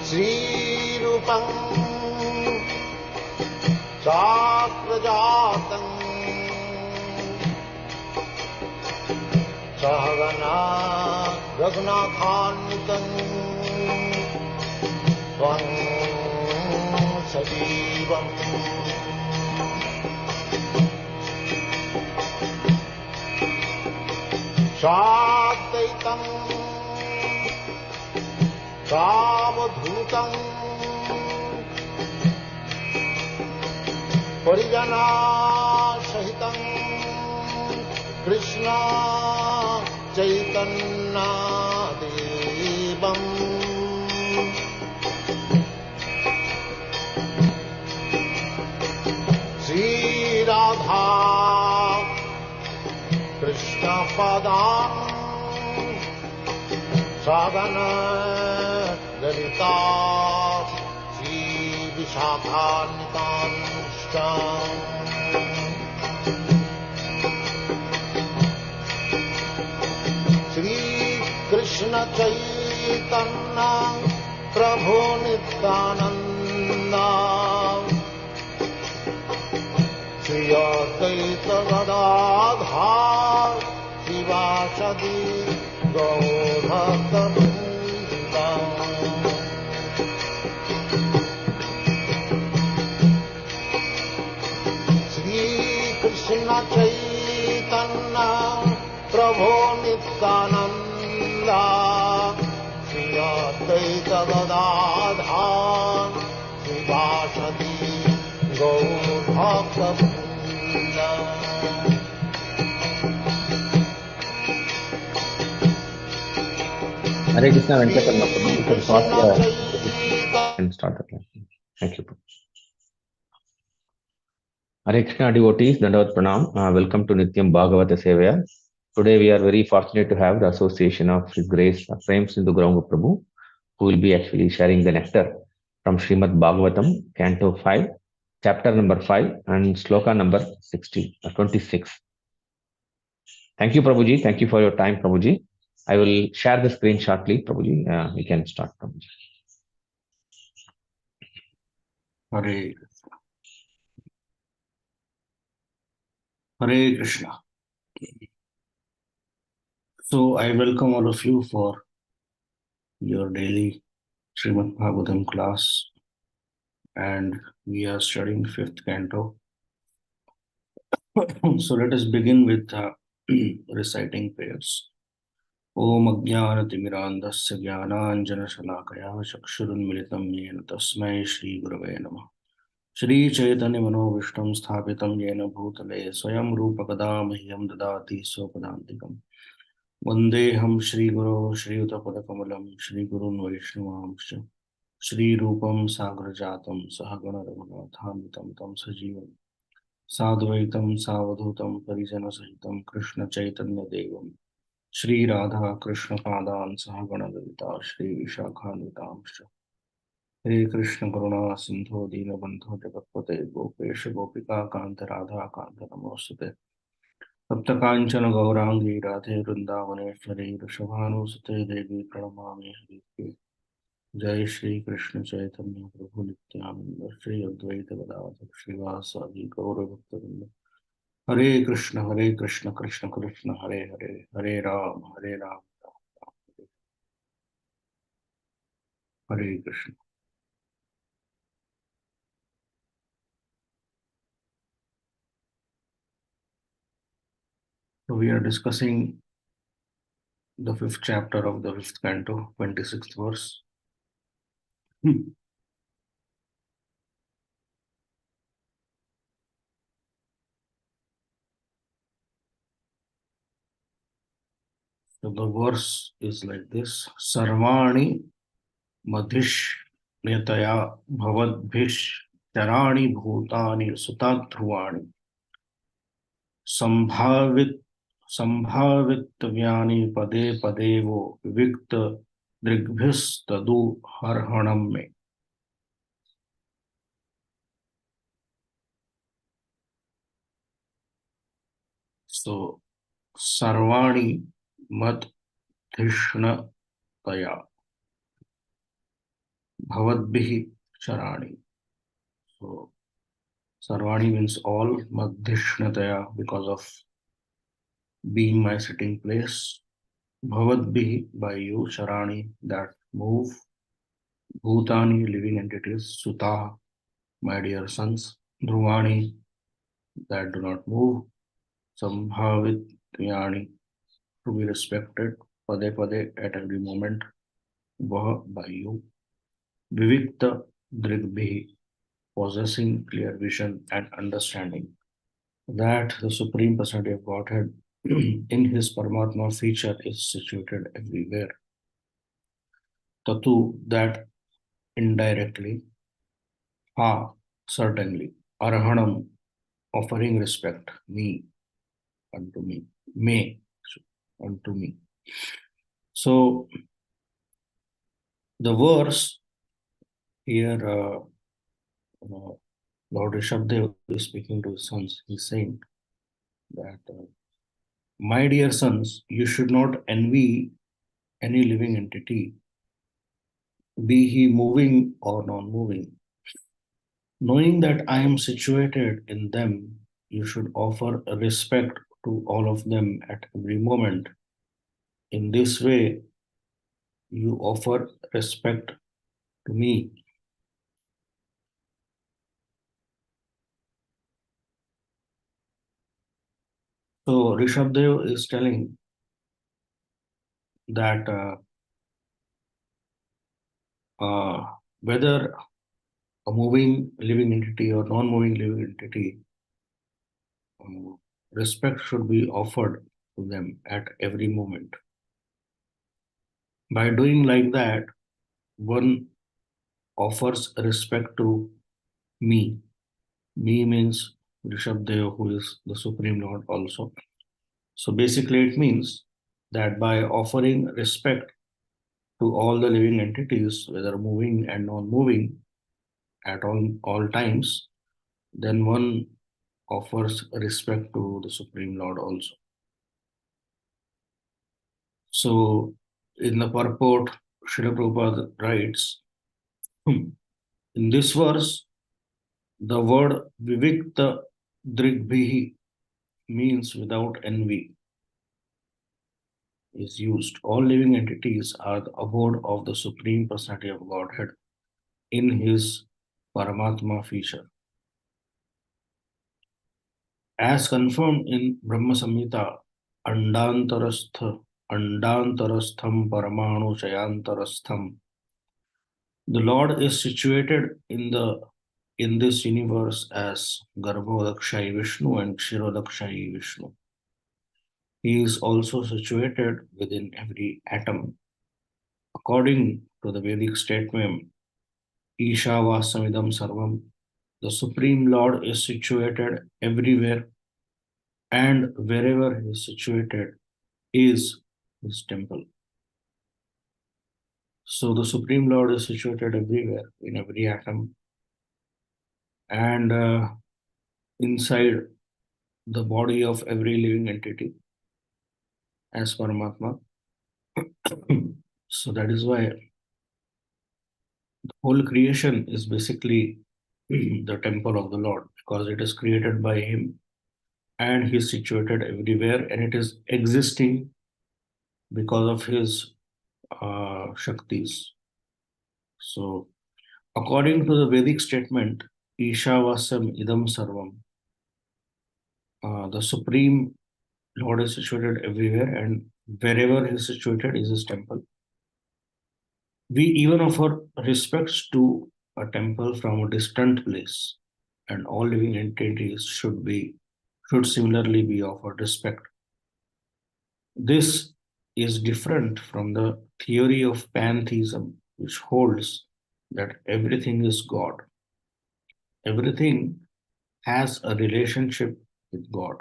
श्रीरूपं साग्रजातं सहगना रघुनाथान्वितं त्वं सजीवम् साद्वैतं सावधूतं परिजनासहितं कृष्ण चैतन्यदेवम् श्रीराधा कृष्णपदां सागन ललिता श्रीविशाखान्वितांश्च श्रीकृष्ण चैतन्य प्रभु नित्यानन्द श्री अद्वैत गदाधर शिवासदि गौरभक्तवृन्द श्रीकृष्ण चैतन्य प्रभु Nityanand Shri Advaita Gadadhar शिवासदि गौरभक्तवृन्द। Hare Krishna, Venkatramana Prabhu. You can pause and start the class. Thank you. Hare Krishna devotees, Dandavat Pranam. Welcome to Nityam Bhagavata Sevaya. Today we are very fortunate to have the association of His Grace Premasindhu Gauranga Prabhu, who will be actually sharing the nectar from Srimad Bhagavatam, Canto 5, Chapter number 5, and Sloka number 26. Thank you, Prabhuji. Thank you for your time, Prabhuji. I will share the screen shortly, Prabhuji. We can start, Prabhuji. Hare Krishna. So I welcome all of you for your daily Srimad Bhagavatam class, and we are studying 5th canto. So let us begin with reciting prayers. Om Ajnanatimirandasya Jnananjanashalakaya Chakshurunmilitam Yena Tasmai Shri Gurave Namah. Shri Chaitanya Manovishtam Sthapitam Yena Bhutale Swayam Rupa Kadamahyam Dadati Sopadantikam. Vandeham Shri Guru Shri Utapadakammalam Shri Gurun Vaishnavamscha Shri Rupam Sagrajatam Sahagana Raghunathanvitam Tam Sajivam Sadvaitam Savadhutam Parijana Sahitam Krishna Chaitanya Devam Shri Radha Krishna Padan Sahagana Lalita Shri Vishakhanvitamscha Hare Krishna Karuna Sindho Dinabandho Jagatpate Gopesha Gopika Kanta Radha Kanta Namostate Tapta Kanchana Gaurangi Radhe Vrindavaneshwari Rishabhanusate Devi Pranamami Harike Jai Shri Krishna Chaitanya Prabhu Nityananda Shri Advaita Gadadhar Srivasadi Gaura Bhaktavinda Hare Krishna Krishna Krishna Hare Hare Hare Ram Hare Krishna. So we are discussing the 5th chapter of the 5th canto, 26th verse. So the verse is like this: Sarvani madhish netaya bhavadbhish charani bhutani sutadhruvani sambhavitvani pade padevo vivikta drigbhis tadu harhanam me. So, Sarvani Mad Dhishnataya Bhavadbihi Charani. So, Sarvani means all, Madhishnataya because of being my sitting place. Bhavadbihi by you, Charani that move. Bhutani living entities, Sutaha my dear sons. Dhruvani that do not move. Sambhavityani to be respected. Pade pade at every moment. Vah by you. Vivikta Drigbhi possessing clear vision and understanding that the Supreme Personality of Godhead in his Paramatma feature is situated everywhere. Tatu that indirectly, ha certainly, Arhanam offering respect, me unto me, may unto me. So the verse here, Lord Rishabdev is speaking to his sons. He's saying that, my dear sons, you should not envy any living entity, be he moving or non-moving. Knowing that I am situated in them, you should offer respect to all of them at every moment. In this way, you offer respect to me. So Rishabdev is telling that whether a moving living entity or non-moving living entity, respect should be offered to them at every moment. By doing like that, one offers respect to me. Me means Rishabdev, who is the Supreme Lord also. So basically, it means that by offering respect to all the living entities, whether moving and non-moving, at all times, then one offers respect to the Supreme Lord also. So in the purport, Srila Prabhupada writes, in this verse, the word Vivikta Drigbhihi means without envy is used. All living entities are the abode of the Supreme Personality of Godhead in his Paramatma feature. As confirmed in Brahma Samhita, Andantarastha, Andantarastham Paramanu Chayantarastham. The Lord is situated in this universe as Garbhodakshai Vishnu and Kshirodakshai Vishnu. He is also situated within every atom. According to the Vedic statement, Ishavasamidam Sarvam, the Supreme Lord is situated everywhere, and wherever he is situated is his temple. So the Supreme Lord is situated everywhere, in every atom, and inside the body of every living entity as Paramatma. So that is why the whole creation is basically the temple of the Lord, because it is created by him and he is situated everywhere, and it is existing because of his Shaktis. So according to the Vedic statement, Ishavasam Idam Sarvam, the Supreme Lord is situated everywhere, and wherever he is situated is his temple. We even offer respects to a temple from a distant place, and all living entities should similarly be offered respect. This is different from the theory of pantheism, which holds that everything is God. Everything has a relationship with God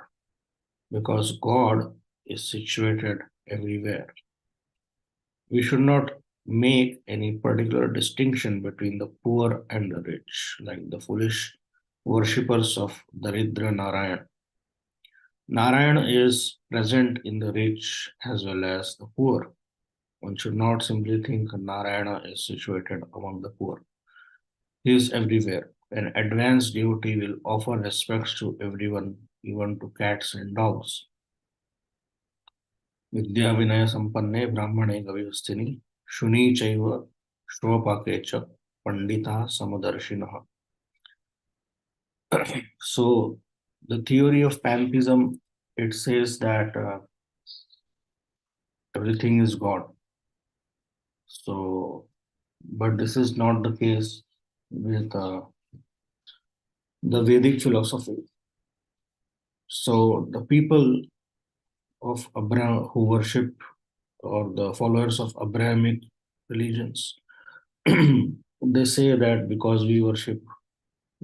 because God is situated everywhere. We should not make any particular distinction between the poor and the rich, like the foolish worshippers of Daridra Narayan. Narayana is present in the rich as well as the poor. One should not simply think Narayana is situated among the poor. He is everywhere. An advanced devotee will offer respects to everyone, even to cats and dogs. Vidya Vinaya Sampanne Brahmane Gavivastini Shuni Chaiva Shropake Cha Pandita Samadarshinaha. So, the theory of pantheism, it says that everything is God. So, but this is not the case with the Vedic philosophy. So, the people of Abraham who worship or the followers of Abrahamic religions, they say that because we worship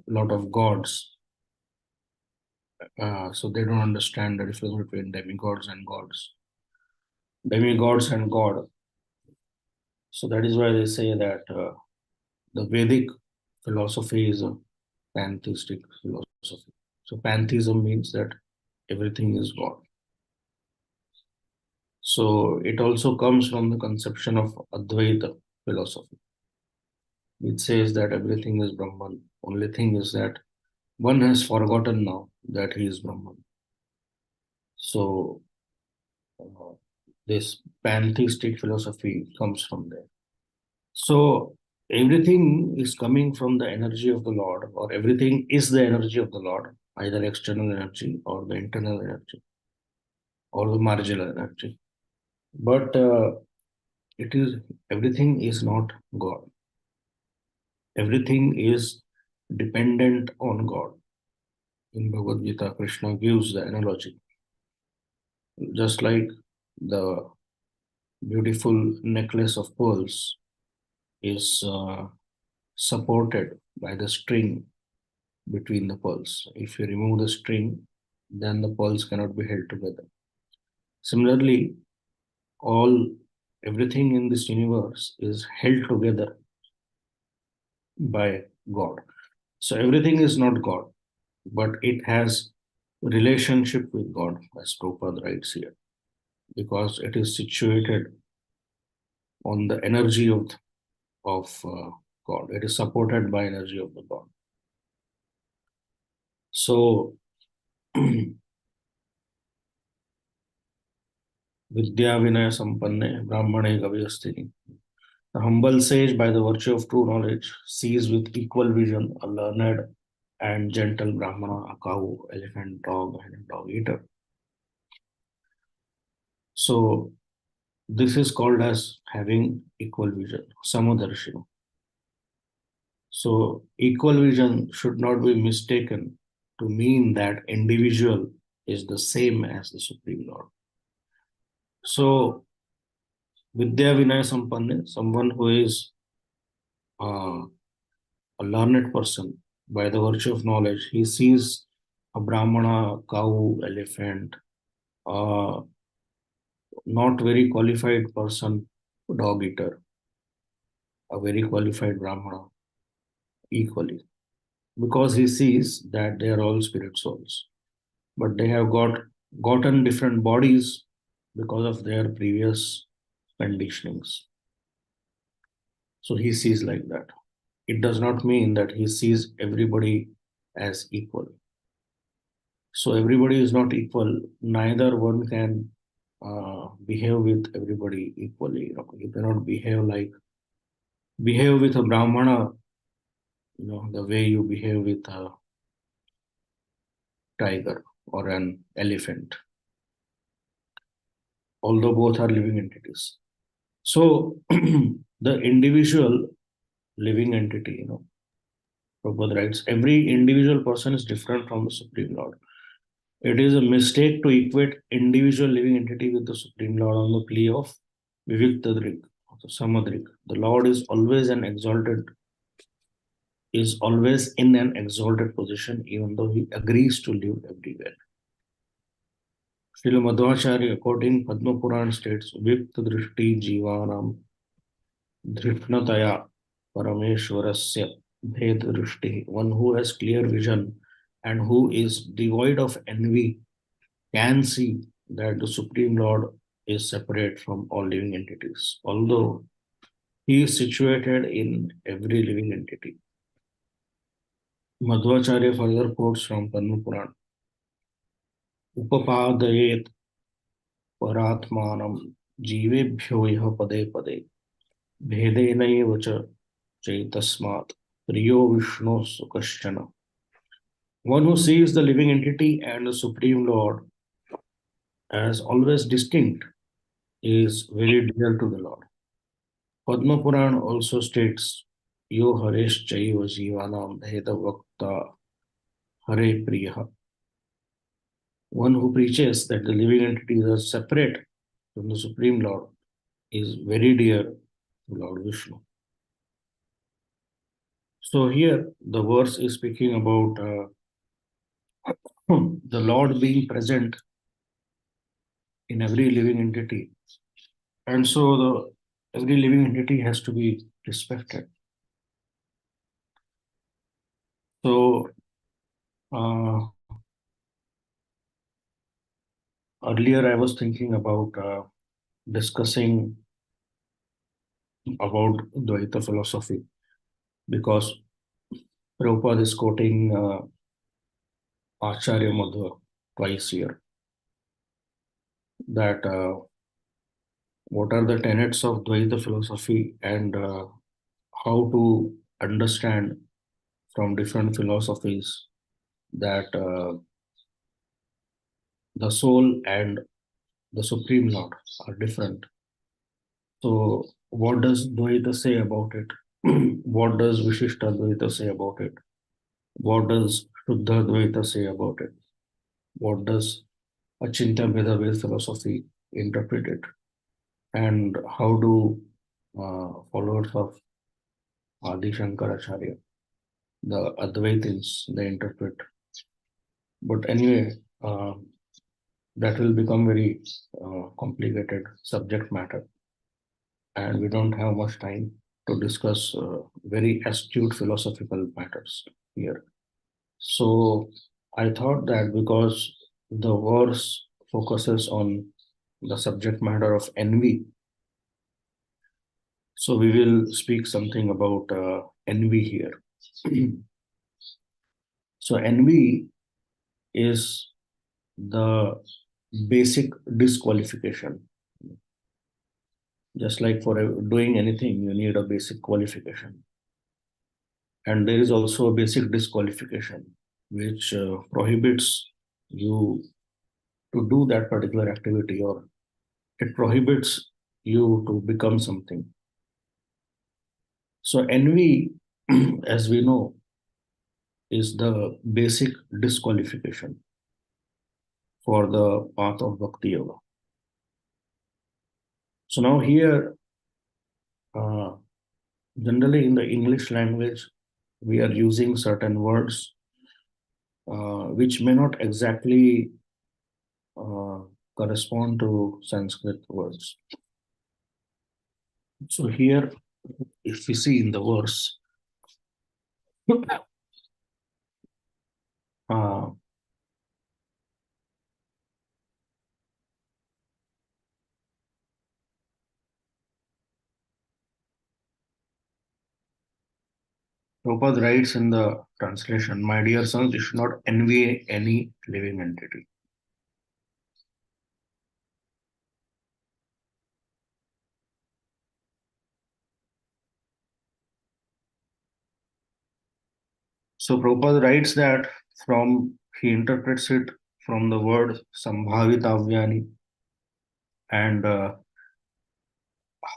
a lot of gods, so they don't understand the difference between demigods and gods. Demigods and God. So that is why they say that the Vedic philosophy is a pantheistic philosophy. So pantheism means that everything is God. So it also comes from the conception of Advaita philosophy, which says that everything is Brahman. Only thing is that one has forgotten now that he is Brahman. So uh, this pantheistic philosophy comes from there. So everything is coming from the energy of the Lord, or everything is the energy of the Lord, either external energy or the internal energy or the marginal energy. But it is everything is not God. Everything is dependent on God. In Bhagavad Gita, Krishna gives the analogy. Just like the beautiful necklace of pearls is supported by the string between the pearls. If you remove the string, then the pearls cannot be held together. Similarly, all everything in this universe is held together by God. So everything is not God, but it has relationship with God, as Prabhupada writes here, because it is situated on the energy of God. It is supported by energy of the God. So Vidya Vinaya Sampanne Brahmane Gaviyastini. The humble sage, by the virtue of true knowledge, sees with equal vision a learned and gentle Brahmana, a cow, elephant, dog, and a dog eater. So this is called as having equal vision, Samadarshina. So equal vision should not be mistaken to mean that individual is the same as the Supreme Lord. So Vidya Vinaya Sampanne, someone who is a learned person, by the virtue of knowledge, he sees a Brahmana, cow, elephant, not very qualified person, dog eater, a very qualified Brahmana, equally, because he sees that they are all spirit souls, but they have gotten different bodies because of their previous conditionings. So he sees like that. It does not mean that he sees everybody as equal. So everybody is not equal. Neither one can behave with everybody equally. You cannot behave with a Brahmana, the way you behave with a tiger or an elephant, although both are living entities. So the individual living entity, Prabhupada writes, every individual person is different from the Supreme Lord. It is a mistake to equate individual living entity with the Supreme Lord on the plea of Viviktadrik, Samadrik. The Lord is always in an exalted position, even though he agrees to live everywhere. Srila Madhvacharya, quoting Padma Puran, states, Vikta Drishti Jivanam Dhripnataya Parameshwarasya Bhed Drishti, one who has clear vision and who is devoid of envy can see that the Supreme Lord is separate from all living entities, although he is situated in every living entity. Madhvacharya further quotes from Padma Purana, Upapadayet paratmanam जीवेभ्यो इह पदे पदे भेदेनैव च चैतस्मात् प्रियो Vishnu सुकश्चन. One who sees the living entity and the Supreme Lord as always distinct is very dear to the Lord. Padma Puran also states, Yo Haresh Chaiva Jivanam Bheda Vakta Hare Priya. One who preaches that the living entities are separate from the Supreme Lord is very dear to Lord Vishnu. So here the verse is speaking about the Lord being present in every living entity. And so every living entity has to be respected. So earlier I was thinking about discussing about Dvaita philosophy because Prabhupada is quoting Acharya Madhva twice here, that what are the tenets of Dvaita philosophy and how to understand from different philosophies that the soul and the Supreme Lord are different. So what does Dvaita say about it? What does Vishishta Dvaita say about it? What does Shuddha Dvaita say about it? What does Achintya Bheda philosophy interpret it? And how do followers of Adi Shankaracharya, the Advaitins, they interpret? But anyway, that will become very complicated subject matter, and we don't have much time to discuss very astute philosophical matters here. So I thought that because the verse focuses on the subject matter of envy, so we will speak something about envy here. So envy is the basic disqualification. Just like for doing anything, you need a basic qualification. And there is also a basic disqualification, which prohibits you to do that particular activity, or it prohibits you to become something. So envy, as we know, is the basic disqualification for the path of Bhakti Yoga. So now here, generally in the English language, we are using certain words which may not exactly correspond to Sanskrit words. So here, if we see in the verse, Prabhupada writes in the translation, my dear sons, you should not envy any living entity. So Prabhupada writes that he interprets it from the word Sambhavitavyani and Ha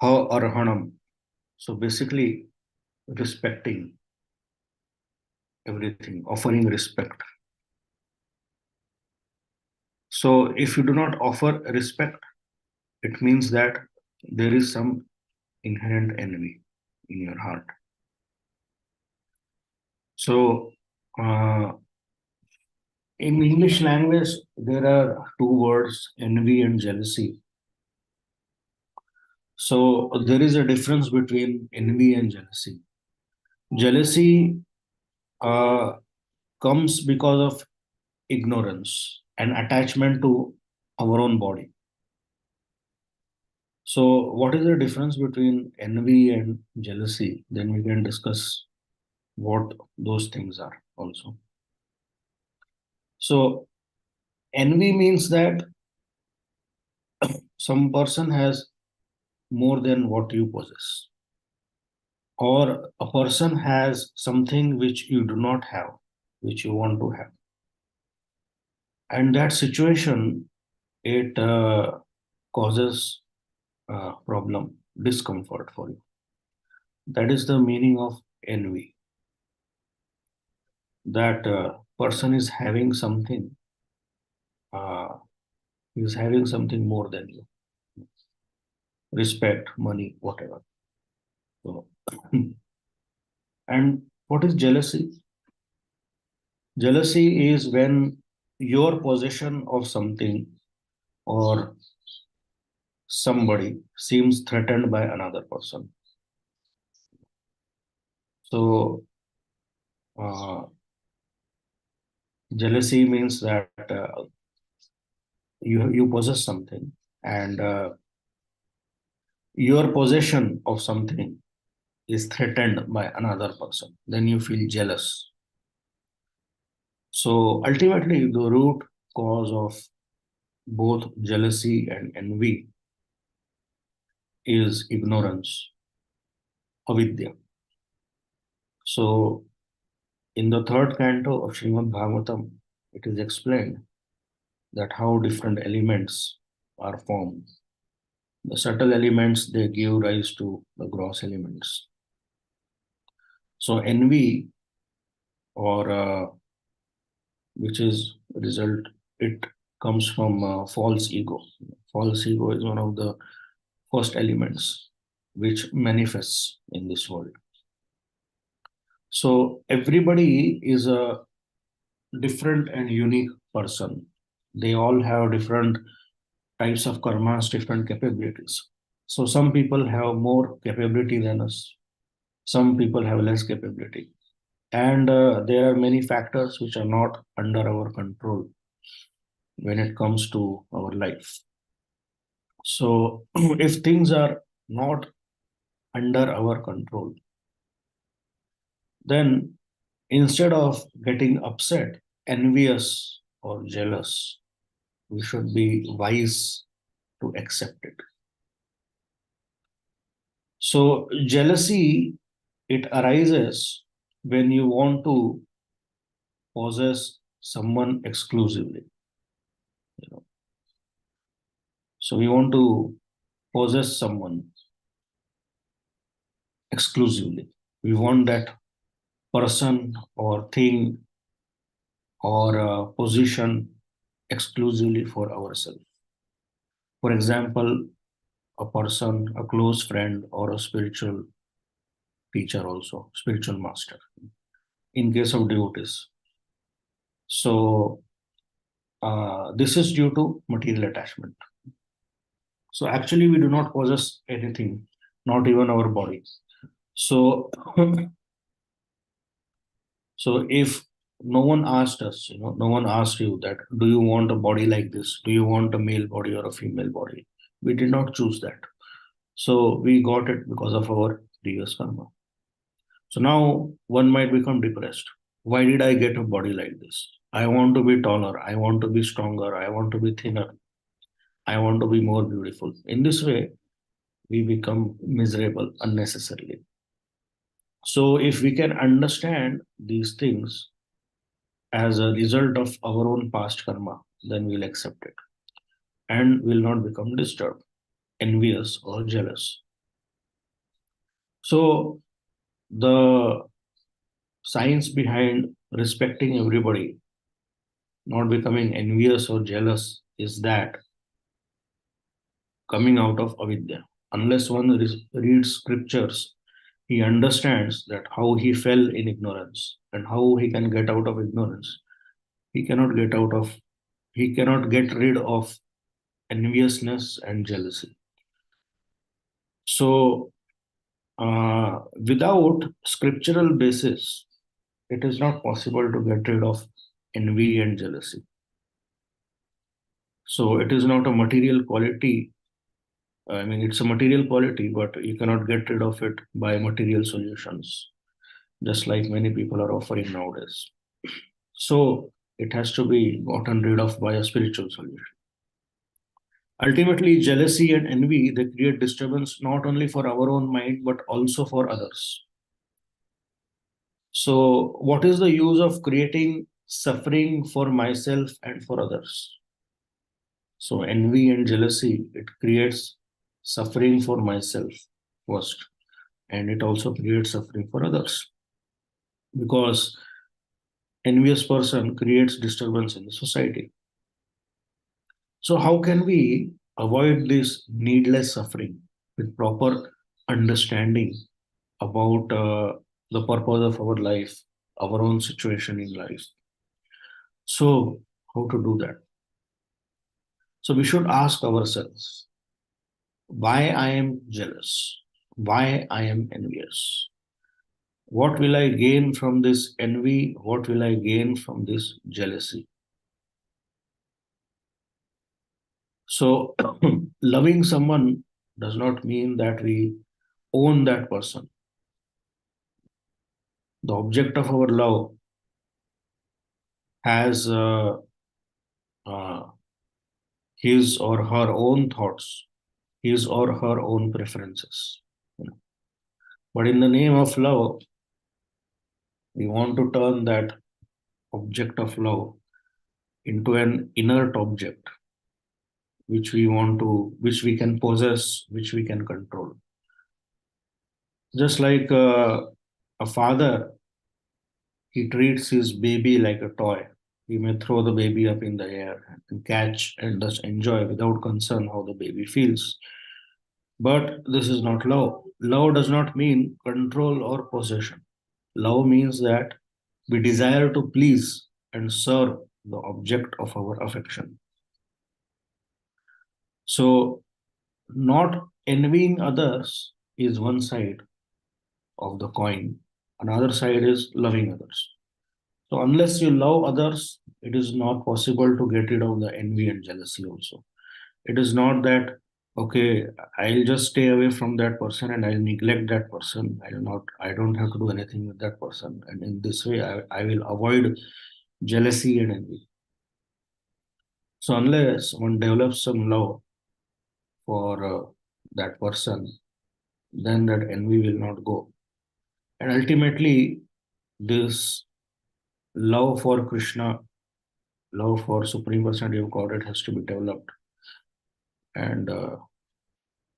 Arhanam. So basically, respecting everything, offering respect. So if you do not offer respect, it means that there is some inherent envy in your heart. So in English language, there are two words, envy and jealousy. So there is a difference between envy and jealousy. Jealousy comes because of ignorance. and attachment to our own body. So, what is the difference between envy and jealousy? Then we can discuss what those things are also. So, envy means that some person has more than what you possess, or a person has something which you do not have, which you want to have. And that situation, it causes problem, discomfort for you. That is the meaning of envy. That person is having something, uh, is having something more than you, respect, money, whatever. So, and what is jealousy? Jealousy is when your possession of something or somebody seems threatened by another person. So, jealousy means that you possess something, and your possession of something is threatened by another person. Then you feel jealous. So ultimately, the root cause of both jealousy and envy is ignorance, avidya. So in the third canto of Srimad Bhagavatam, it is explained that how different elements are formed. The subtle elements, they give rise to the gross elements. So envy, or which is result, it comes from false ego. False ego is one of the first elements which manifests in this world. So everybody is a different and unique person. They all have different types of karmas, different capabilities. So some people have more capability than us. Some people have less capability. And there are many factors which are not under our control when it comes to our life. So if things are not under our control, then instead of getting upset, envious, or jealous, we should be wise to accept it. So jealousy, it arises when you want to possess someone exclusively. You know, so we want to possess someone exclusively. We want that person or thing or position exclusively for ourselves. For example, a person, a close friend, or a spiritual teacher, also spiritual master. In case of devotees, so this is due to material attachment. So actually, we do not possess anything, not even our body. So, so if no one asked us, no one asked you that, do you want a body like this? Do you want a male body or a female body? We did not choose that. So we got it because of our previous karma. So now one might become depressed. Why did I get a body like this? I want to be taller. I want to be stronger. I want to be thinner. I want to be more beautiful. In this way, we become miserable unnecessarily. So if we can understand these things as a result of our own past karma, then we'll accept it and will not become disturbed, envious, or jealous. So the science behind respecting everybody, not becoming envious or jealous, is that coming out of avidya. Unless one reads scriptures, he understands that how he fell in ignorance and how he can get out of ignorance. He cannot get out of, he cannot get rid of enviousness and jealousy. So, without scriptural basis, it is not possible to get rid of envy and jealousy. So it is not a material quality. I mean, it's a material quality, but you cannot get rid of it by material solutions, just like many people are offering nowadays. So it has to be gotten rid of by a spiritual solution. Ultimately, jealousy and envy, they create disturbance not only for our own mind, but also for others. So what is the use of creating suffering for myself and for others? So envy and jealousy, it creates suffering for myself first, and it also creates suffering for others, because envious person creates disturbance in the society. So how can we avoid this needless suffering with proper understanding about the purpose of our life, our own situation in life? So how to do that? So we should ask ourselves, why I am jealous, why I am envious, what will I gain from this envy, what will I gain from this jealousy? So loving someone does not mean that we own that person. The object of our love has uh, his or her own thoughts, his or her own preferences. You know. But in the name of love, we want to turn that object of love into an inert object which we can possess, which we can control. Just like a father, he treats his baby like a toy. He may throw the baby up in the air and catch and thus enjoy without concern how the baby feels. But this is not love. Love does not mean control or possession. Love means that we desire to please and serve the object of our affection. So, not envying others is one side of the coin, another side is loving others. So, unless you love others, it is not possible to get rid of the envy and jealousy also. It is not that, okay, I'll just stay away from that person and I'll neglect that person. I don't have to do anything with that person. And in this way, I will avoid jealousy and envy. So, unless one develops some love for that person, then that envy will not go. And ultimately, this love for Krishna, love for Supreme Personality of Godhead has to be developed. And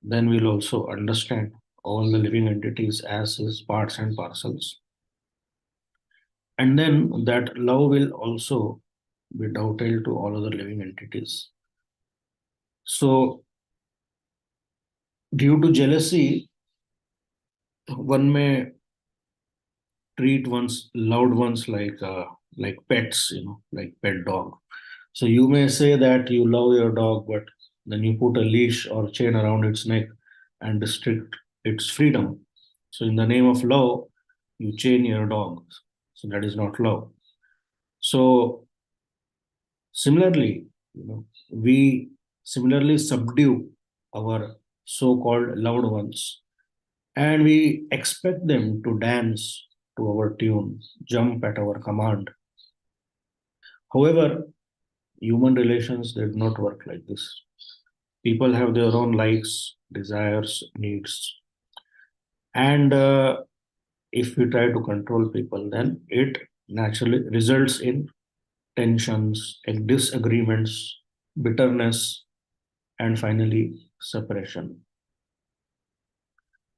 then we'll also understand all the living entities as his parts and parcels. And then that love will also be dovetailed to all other living entities. So, due to jealousy, one may treat one's loved ones like pets, like pet dog. So you may say that you love your dog, but then you put a leash or chain around its neck and restrict its freedom. So in the name of love, you chain your dog. So that is not love. So similarly, we similarly subdue our so-called loved ones, and we expect them to dance to our tune, jump at our command. However, human relations they do not work like this. People have their own likes, desires, needs, and if we try to control people, then it naturally results in tensions, and disagreements, bitterness, and finally separation.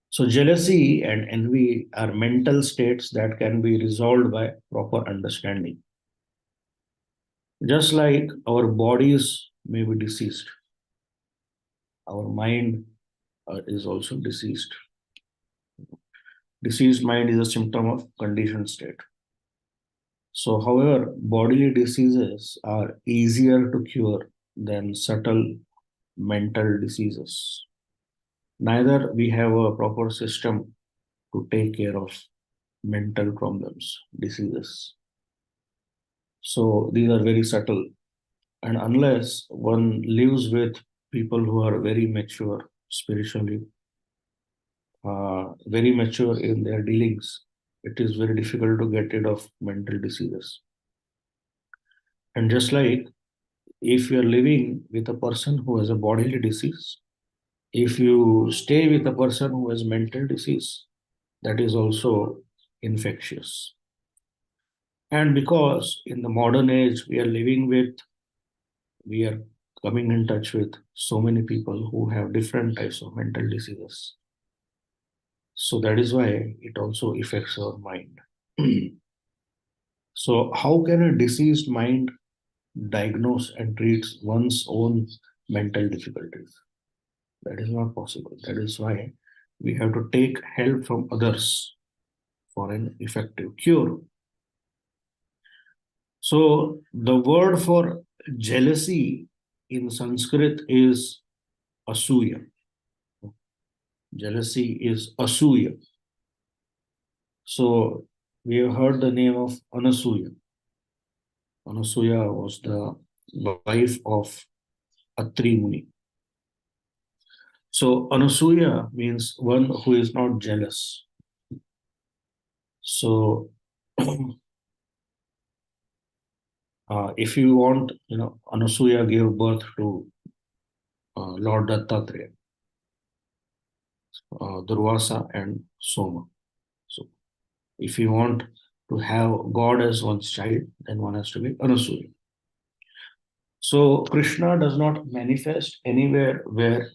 So, jealousy and envy are mental states that can be resolved by proper understanding. Just like our bodies may be deceased, our mind is also deceased. Diseased mind is a symptom of conditioned state. So, however, bodily diseases are easier to cure than subtle mental diseases. Neither we have a proper system to take care of mental problems, diseases. So these are very subtle. And unless one lives with people who are very mature spiritually, very mature in their dealings, it is very difficult to get rid of mental diseases. And just like if you are living with a person who has a bodily disease, if you stay with a person who has mental disease, that is also infectious. And because in the modern age we are coming in touch with so many people who have different types of mental diseases. So that is why it also affects our mind. So, how can a diseased mind diagnose and treat one's own mental difficulties? That is not possible. That is why we have to take help from others for an effective cure. So, the word for jealousy in Sanskrit is asuya. Jealousy is asuya. So, we have heard the name of Anasuya. Anasuya was the wife of Atri Muni. So, Anasuya means one who is not jealous. So, if you want, Anasuya gave birth to Lord Dattatreya, Durvasa, and Soma. So, if you want to have God as one's child, then one has to be Anasuya. So, Krishna does not manifest anywhere where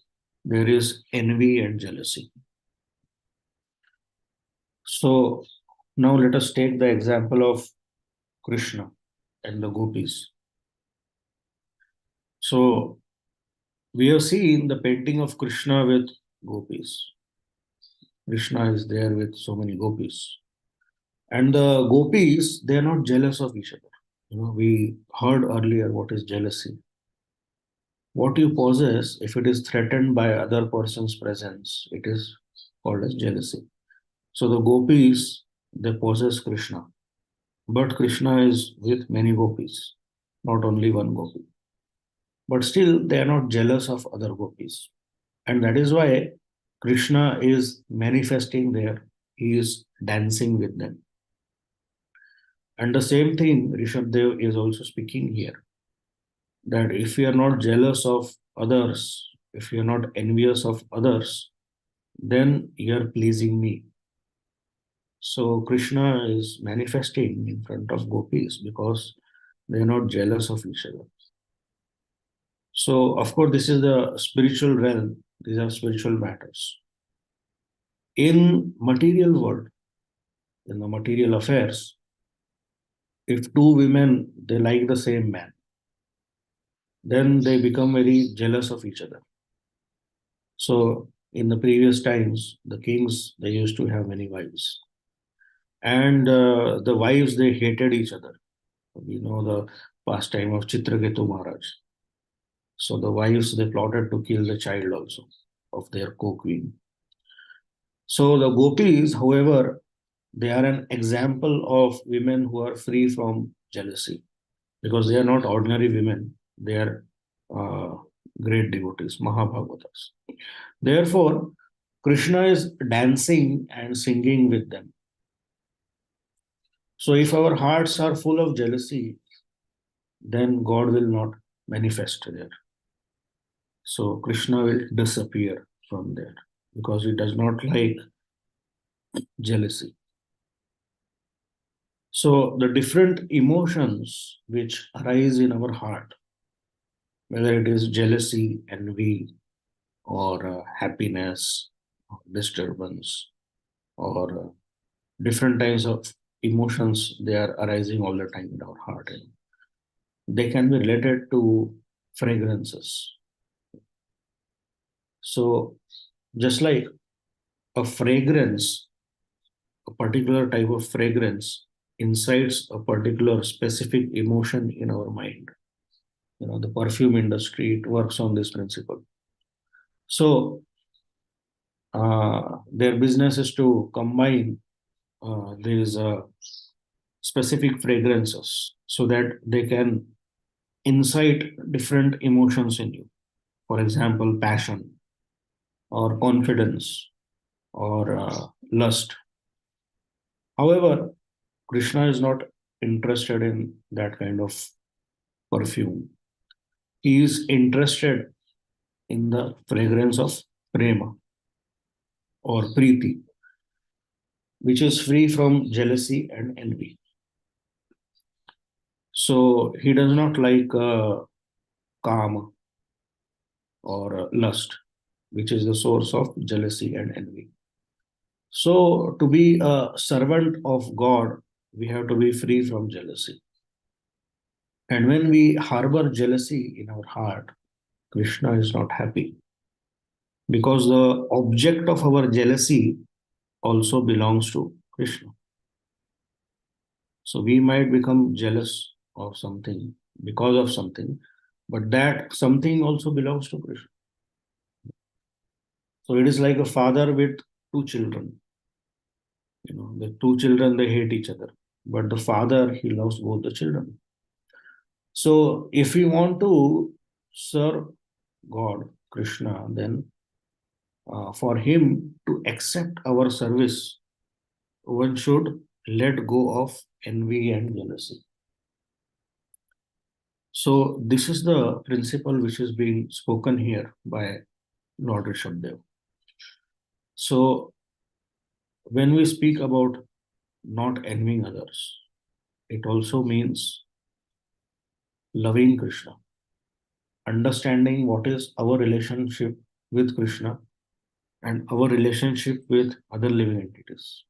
there is envy and jealousy. So, now let us take the example of Krishna and the gopis. So, we have seen the painting of Krishna with gopis. Krishna is there with so many gopis. And the gopis, they are not jealous of each other. We heard earlier what is jealousy. What you possess, if it is threatened by other person's presence, it is called as jealousy. So the gopis, they possess Krishna. But Krishna is with many gopis, not only one gopi. But still, they are not jealous of other gopis. And that is why Krishna is manifesting there. He is dancing with them. And the same thing Rishabdev is also speaking here, that if you are not jealous of others, if you are not envious of others, then you are pleasing me. So Krishna is manifesting in front of gopis because they are not jealous of each other. So, of course, this is the spiritual realm. These are spiritual matters. In material world, in the material affairs, if two women they like the same man, then they become very jealous of each other. So, in the previous times, the kings they used to have many wives, and the wives they hated each other. We know the pastime of Chitraketu Maharaj. So the wives they plotted to kill the child also of their co-queen. So the gopis, however, they are an example of women who are free from jealousy because they are not ordinary women. They are uh, great devotees, Mahabhagavatas. Therefore, Krishna is dancing and singing with them. So if our hearts are full of jealousy, then God will not manifest there. So Krishna will disappear from there because he does not like jealousy. So the different emotions which arise in our heart, whether it is jealousy, envy, or happiness, or disturbance, or different types of emotions, they are arising all the time in our heart. And they can be related to fragrances. So just like a fragrance, a particular type of fragrance incites a particular specific emotion in our mind. The perfume industry, it works on this principle. So their business is to combine these specific fragrances so that they can incite different emotions in you. For example, passion or confidence or lust. However, Krishna is not interested in that kind of perfume. He is interested in the fragrance of prema or preeti, which is free from jealousy and envy. So he does not like kama or lust, which is the source of jealousy and envy. So to be a servant of God, we have to be free from jealousy. And when we harbor jealousy in our heart, Krishna is not happy because the object of our jealousy also belongs to Krishna. So we might become jealous of something because of something, but that something also belongs to Krishna. So it is like a father with two children. The two children, they hate each other, but the father, he loves both the children. So if we want to serve God, Krishna, then for him to accept our service, one should let go of envy and jealousy. So this is the principle which is being spoken here by Lord Rishabdev. So when we speak about not envying others, it also means loving Krishna, understanding what is our relationship with Krishna and our relationship with other living entities.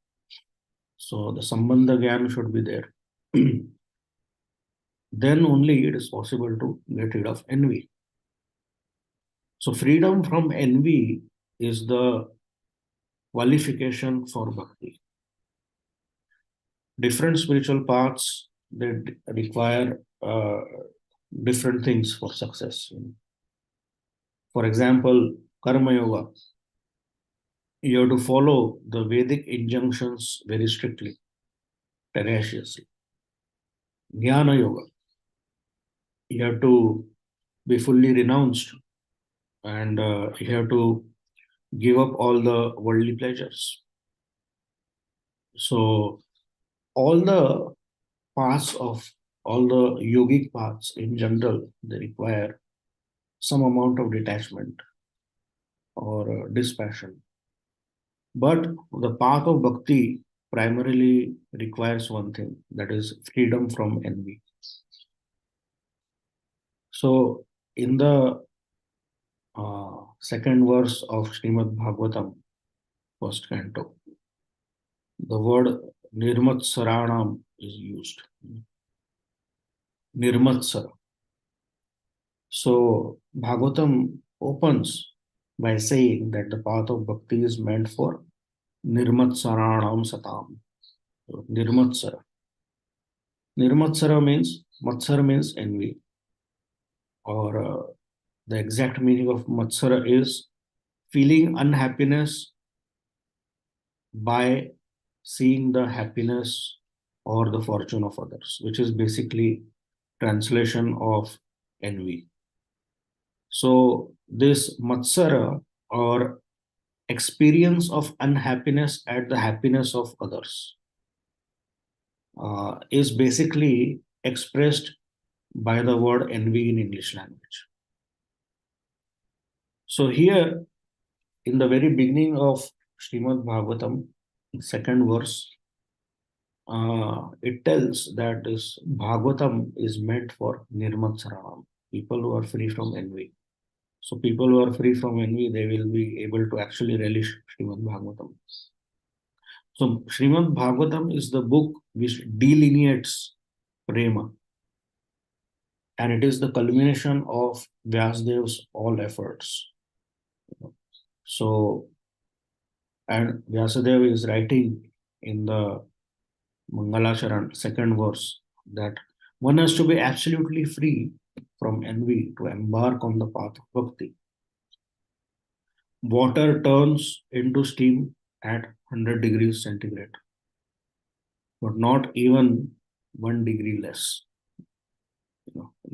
So the Sambandha Gyan should be there. Then only it is possible to get rid of envy. So freedom from envy is the qualification for bhakti. Different spiritual paths, they require different things for success. For example, Karma Yoga, you have to follow the Vedic injunctions very strictly, tenaciously. Jnana Yoga, you have to be fully renounced and you have to give up all the worldly pleasures. So all the paths of all the yogic paths in general, they require some amount of detachment or dispassion. But the path of bhakti primarily requires one thing, that is freedom from envy. So in the second verse of Srimad Bhagavatam, first canto, the word Nirmatsaranam is used. Nirmatsara. So Bhagavatam opens by saying that the path of bhakti is meant for Nirmatsaranam Satam. So, Nirmatsara. Nirmatsara means, Matsara means envy, or the exact meaning of Matsara is feeling unhappiness by seeing the happiness or the fortune of others, which is basically translation of envy. So this Matsara or experience of unhappiness at the happiness of others is basically expressed by the word envy in English language. So here, in the very beginning of Srimad Bhagavatam, second verse, it tells that this Bhagavatam is meant for Nirmatsaranam, people who are free from envy. So people who are free from envy, they will be able to actually relish Srimad Bhagavatam. So Srimad Bhagavatam is the book which delineates prema, and it is the culmination of Vyasadev's all efforts. So, and Vyasadeva is writing in the Mangalacharan, second verse, that one has to be absolutely free from envy to embark on the path of bhakti. Water turns into steam at 100 degrees centigrade, but not even 1 degree less.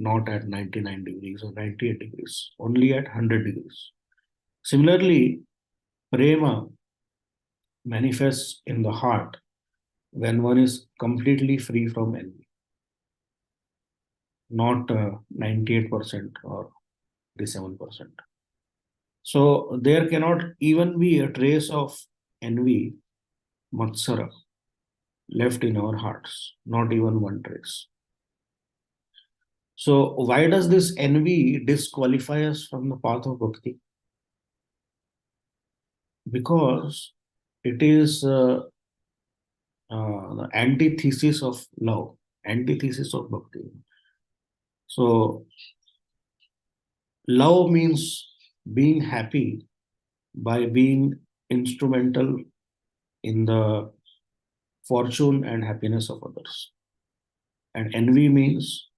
not at 99 degrees or 98 degrees, only at 100 degrees. Similarly, prema manifests in the heart when one is completely free from envy, not 98% or 87%. So there cannot even be a trace of envy, matsara, left in our hearts, not even one trace. So why does this envy disqualify us from the path of bhakti? Because it is the antithesis of love, antithesis of bhakti. So love means being happy by being instrumental in the fortune and happiness of others. And envy means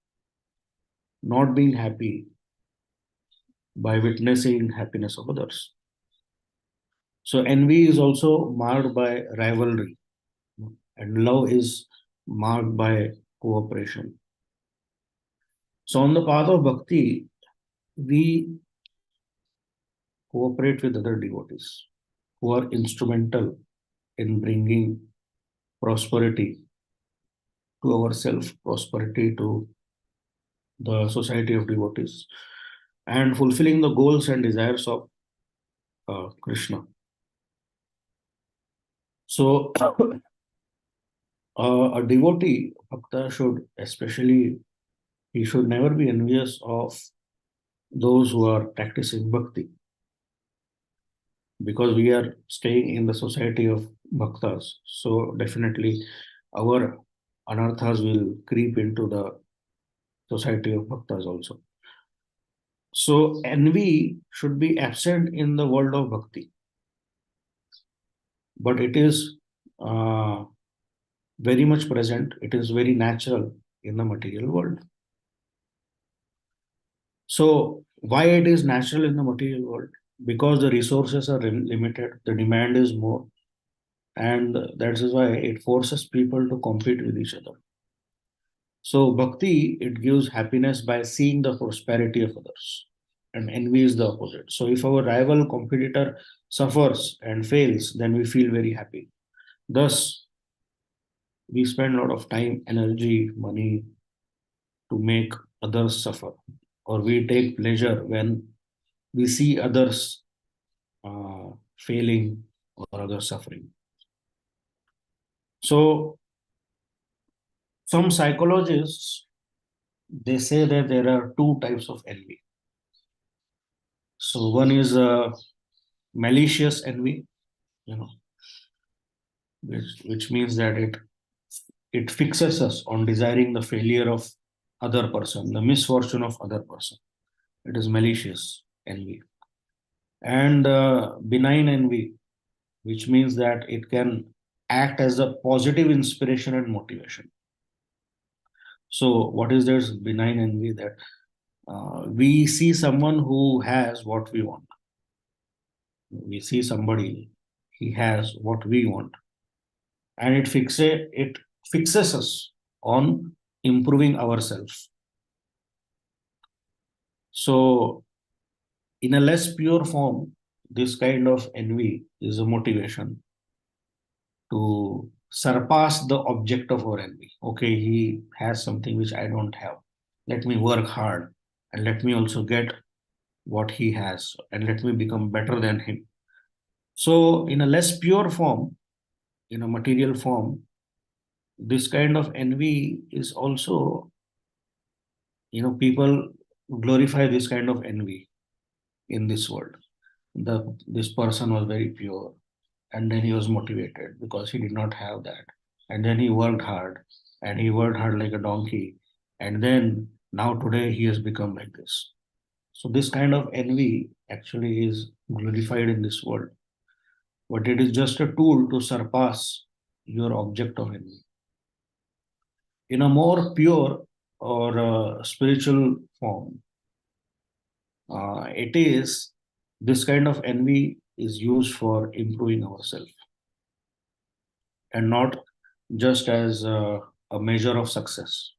not being happy by witnessing happiness of others. So envy is also marked by rivalry, and love is marked by cooperation. So on the path of bhakti, we cooperate with other devotees who are instrumental in bringing prosperity to ourselves, prosperity to the society of devotees, and fulfilling the goals and desires of Krishna. So, a devotee, bhakta, should especially, he should never be envious of those who are practicing bhakti, because we are staying in the society of bhaktas. So, definitely, our anarthas will creep into the society of bhaktas also. So, envy should be absent in the world of bhakti, but it is very much present, it is very natural in the material world. So, why it is natural in the material world? Because the resources are limited, the demand is more, and that is why it forces people to compete with each other. So, bhakti, it gives happiness by seeing the prosperity of others, and envy is the opposite. So, if our rival competitor suffers and fails, then we feel very happy. Thus, we spend a lot of time, energy, money to make others suffer, or we take pleasure when we see others failing or others suffering. So, some psychologists, they say that there are two types of envy. So one is malicious envy, you know, which means that it fixes us on desiring the failure of other person, the misfortune of other person. It is malicious envy. And benign envy, which means that it can act as a positive inspiration and motivation. So what is this benign envy? That we see someone who has what we want. We see somebody, he has what we want, and it fixes us on improving ourselves. So, in a less pure form, this kind of envy is a motivation to surpass the object of our envy. Okay, he has something which I don't have. Let me work hard and let me also get what he has, and let me become better than him. So, in a less pure form, in a material form, this kind of envy is also, people glorify this kind of envy in this world. This person was very pure, and then he was motivated because he did not have that, and then he worked hard, and he worked hard like a donkey, and then now today he has become like this. So this kind of envy actually is glorified in this world, but it is just a tool to surpass your object of envy. In a more pure or spiritual form, it is this kind of envy is used for improving ourselves, and not just as a measure of success.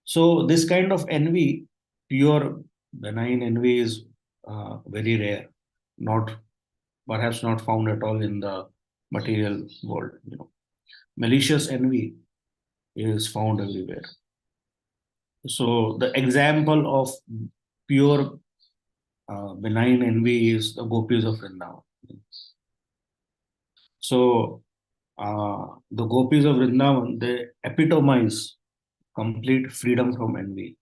So this kind of envy, pure benign envy, is very rare, not perhaps not found at all in the material world. Malicious envy is found everywhere. So the example of pure benign envy is the gopis of Vrindavan. So the gopis of Vrindavan, they epitomize complete freedom from envy.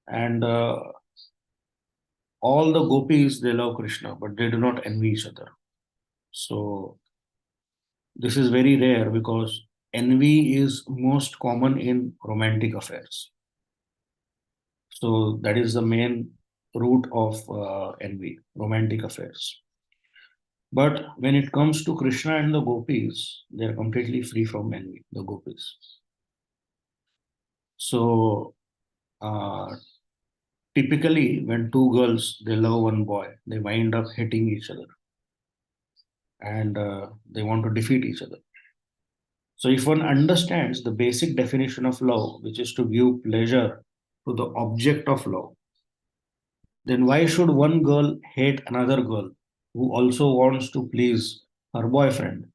And all the gopis, they love Krishna, but they do not envy each other. So this is very rare because envy is most common in romantic affairs. So that is the main root of envy, romantic affairs. But when it comes to Krishna and the gopis, they are completely free from envy, the gopis. So uh, typically, when two girls they love one boy, they wind up hating each other, and they want to defeat each other. So if one understands the basic definition of love, which is to give pleasure to the object of love, then why should one girl hate another girl who also wants to please her boyfriend?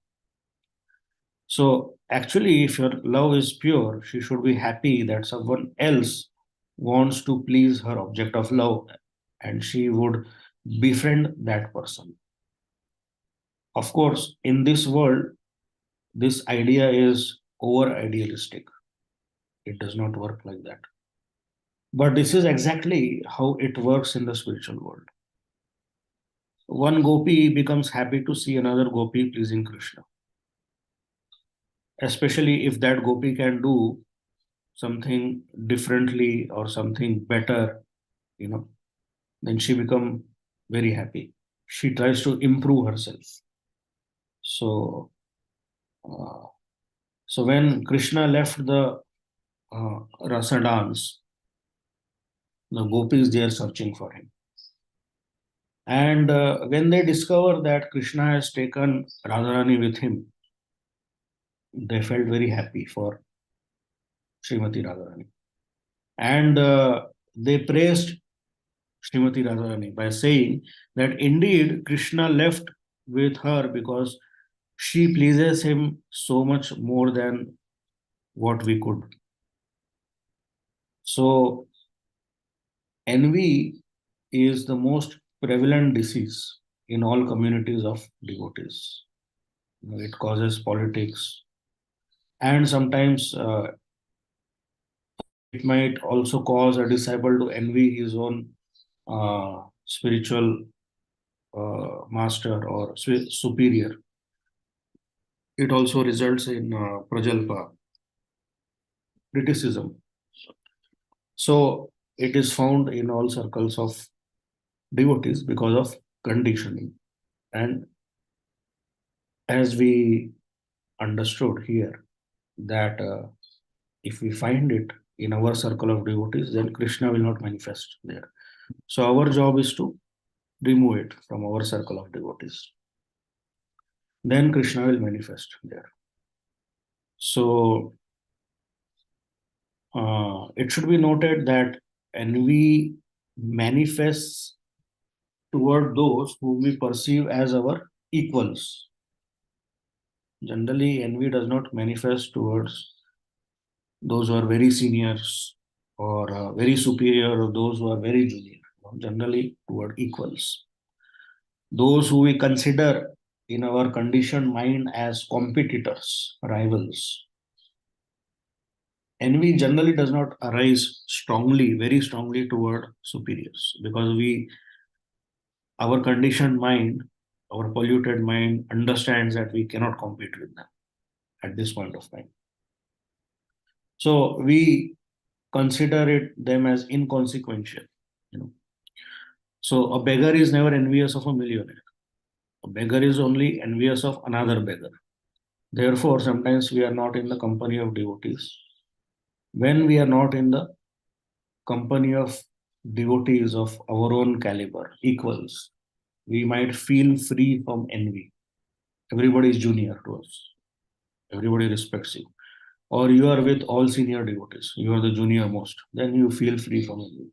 So actually, if your love is pure, she should be happy that someone else wants to please her object of love, and she would befriend that person. Of course, in this world, this idea is over idealistic. It does not work like that. But this is exactly how it works in the spiritual world. One gopi becomes happy to see another gopi pleasing Krishna, especially if that gopi can do something differently or something better, you know, then she become very happy. She tries to improve herself. So, uh, so when Krishna left the rasa dance, the gopis they are searching for him. And when they discover that Krishna has taken Radharani with him, they felt very happy for Srimati Radharani. And they praised Srimati Radharani by saying that indeed Krishna left with her because she pleases him so much more than what we could. So, envy is the most prevalent disease in all communities of devotees. It causes politics, and sometimes it might also cause a disciple to envy his own spiritual master or superior. It also results in prajalpa, criticism. So it is found in all circles of devotees because of conditioning. And as we understood here, that if we find it in our circle of devotees, then Krishna will not manifest there. So our job is to remove it from our circle of devotees. Then Krishna will manifest there. So it should be noted that envy manifests toward those whom we perceive as our equals. Generally, envy does not manifest towards those who are very seniors or very superior or those who are very junior. Generally, toward equals. Those who we consider in our conditioned mind as competitors, rivals. Envy generally does not arise strongly, very strongly toward superiors because our conditioned mind, our polluted mind understands that we cannot compete with them at this point of time. So we consider them as inconsequential. You know. So a beggar is never envious of a millionaire. A beggar is only envious of another beggar. Therefore, sometimes we are not in the company of devotees. When we are not in the company of devotees of our own caliber, equals, we might feel free from envy. Everybody is junior to us. Everybody respects you. or you are with all senior devotees, you are the junior most, then you feel free from envy.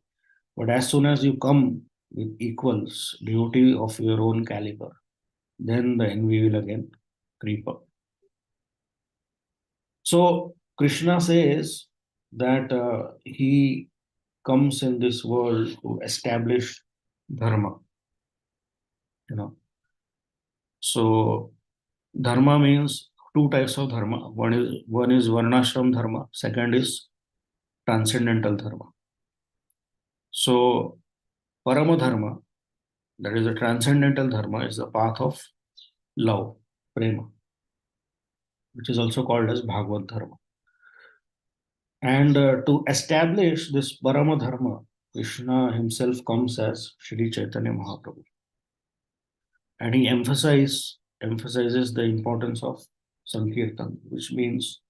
But as soon as you come with equals, devotee of your own caliber, then the envy will again creep up. So Krishna says that he comes in this world to establish dharma. You know, so dharma means two types of dharma. One is varnashram dharma. Second is transcendental dharma. So parama dharma, that is the transcendental dharma, is the path of love, prema, which is also called as Bhagavad dharma. And to establish this parama dharma, Krishna himself comes as Shri Chaitanya Mahaprabhu, and he emphasizes the importance of Sankirtan, which means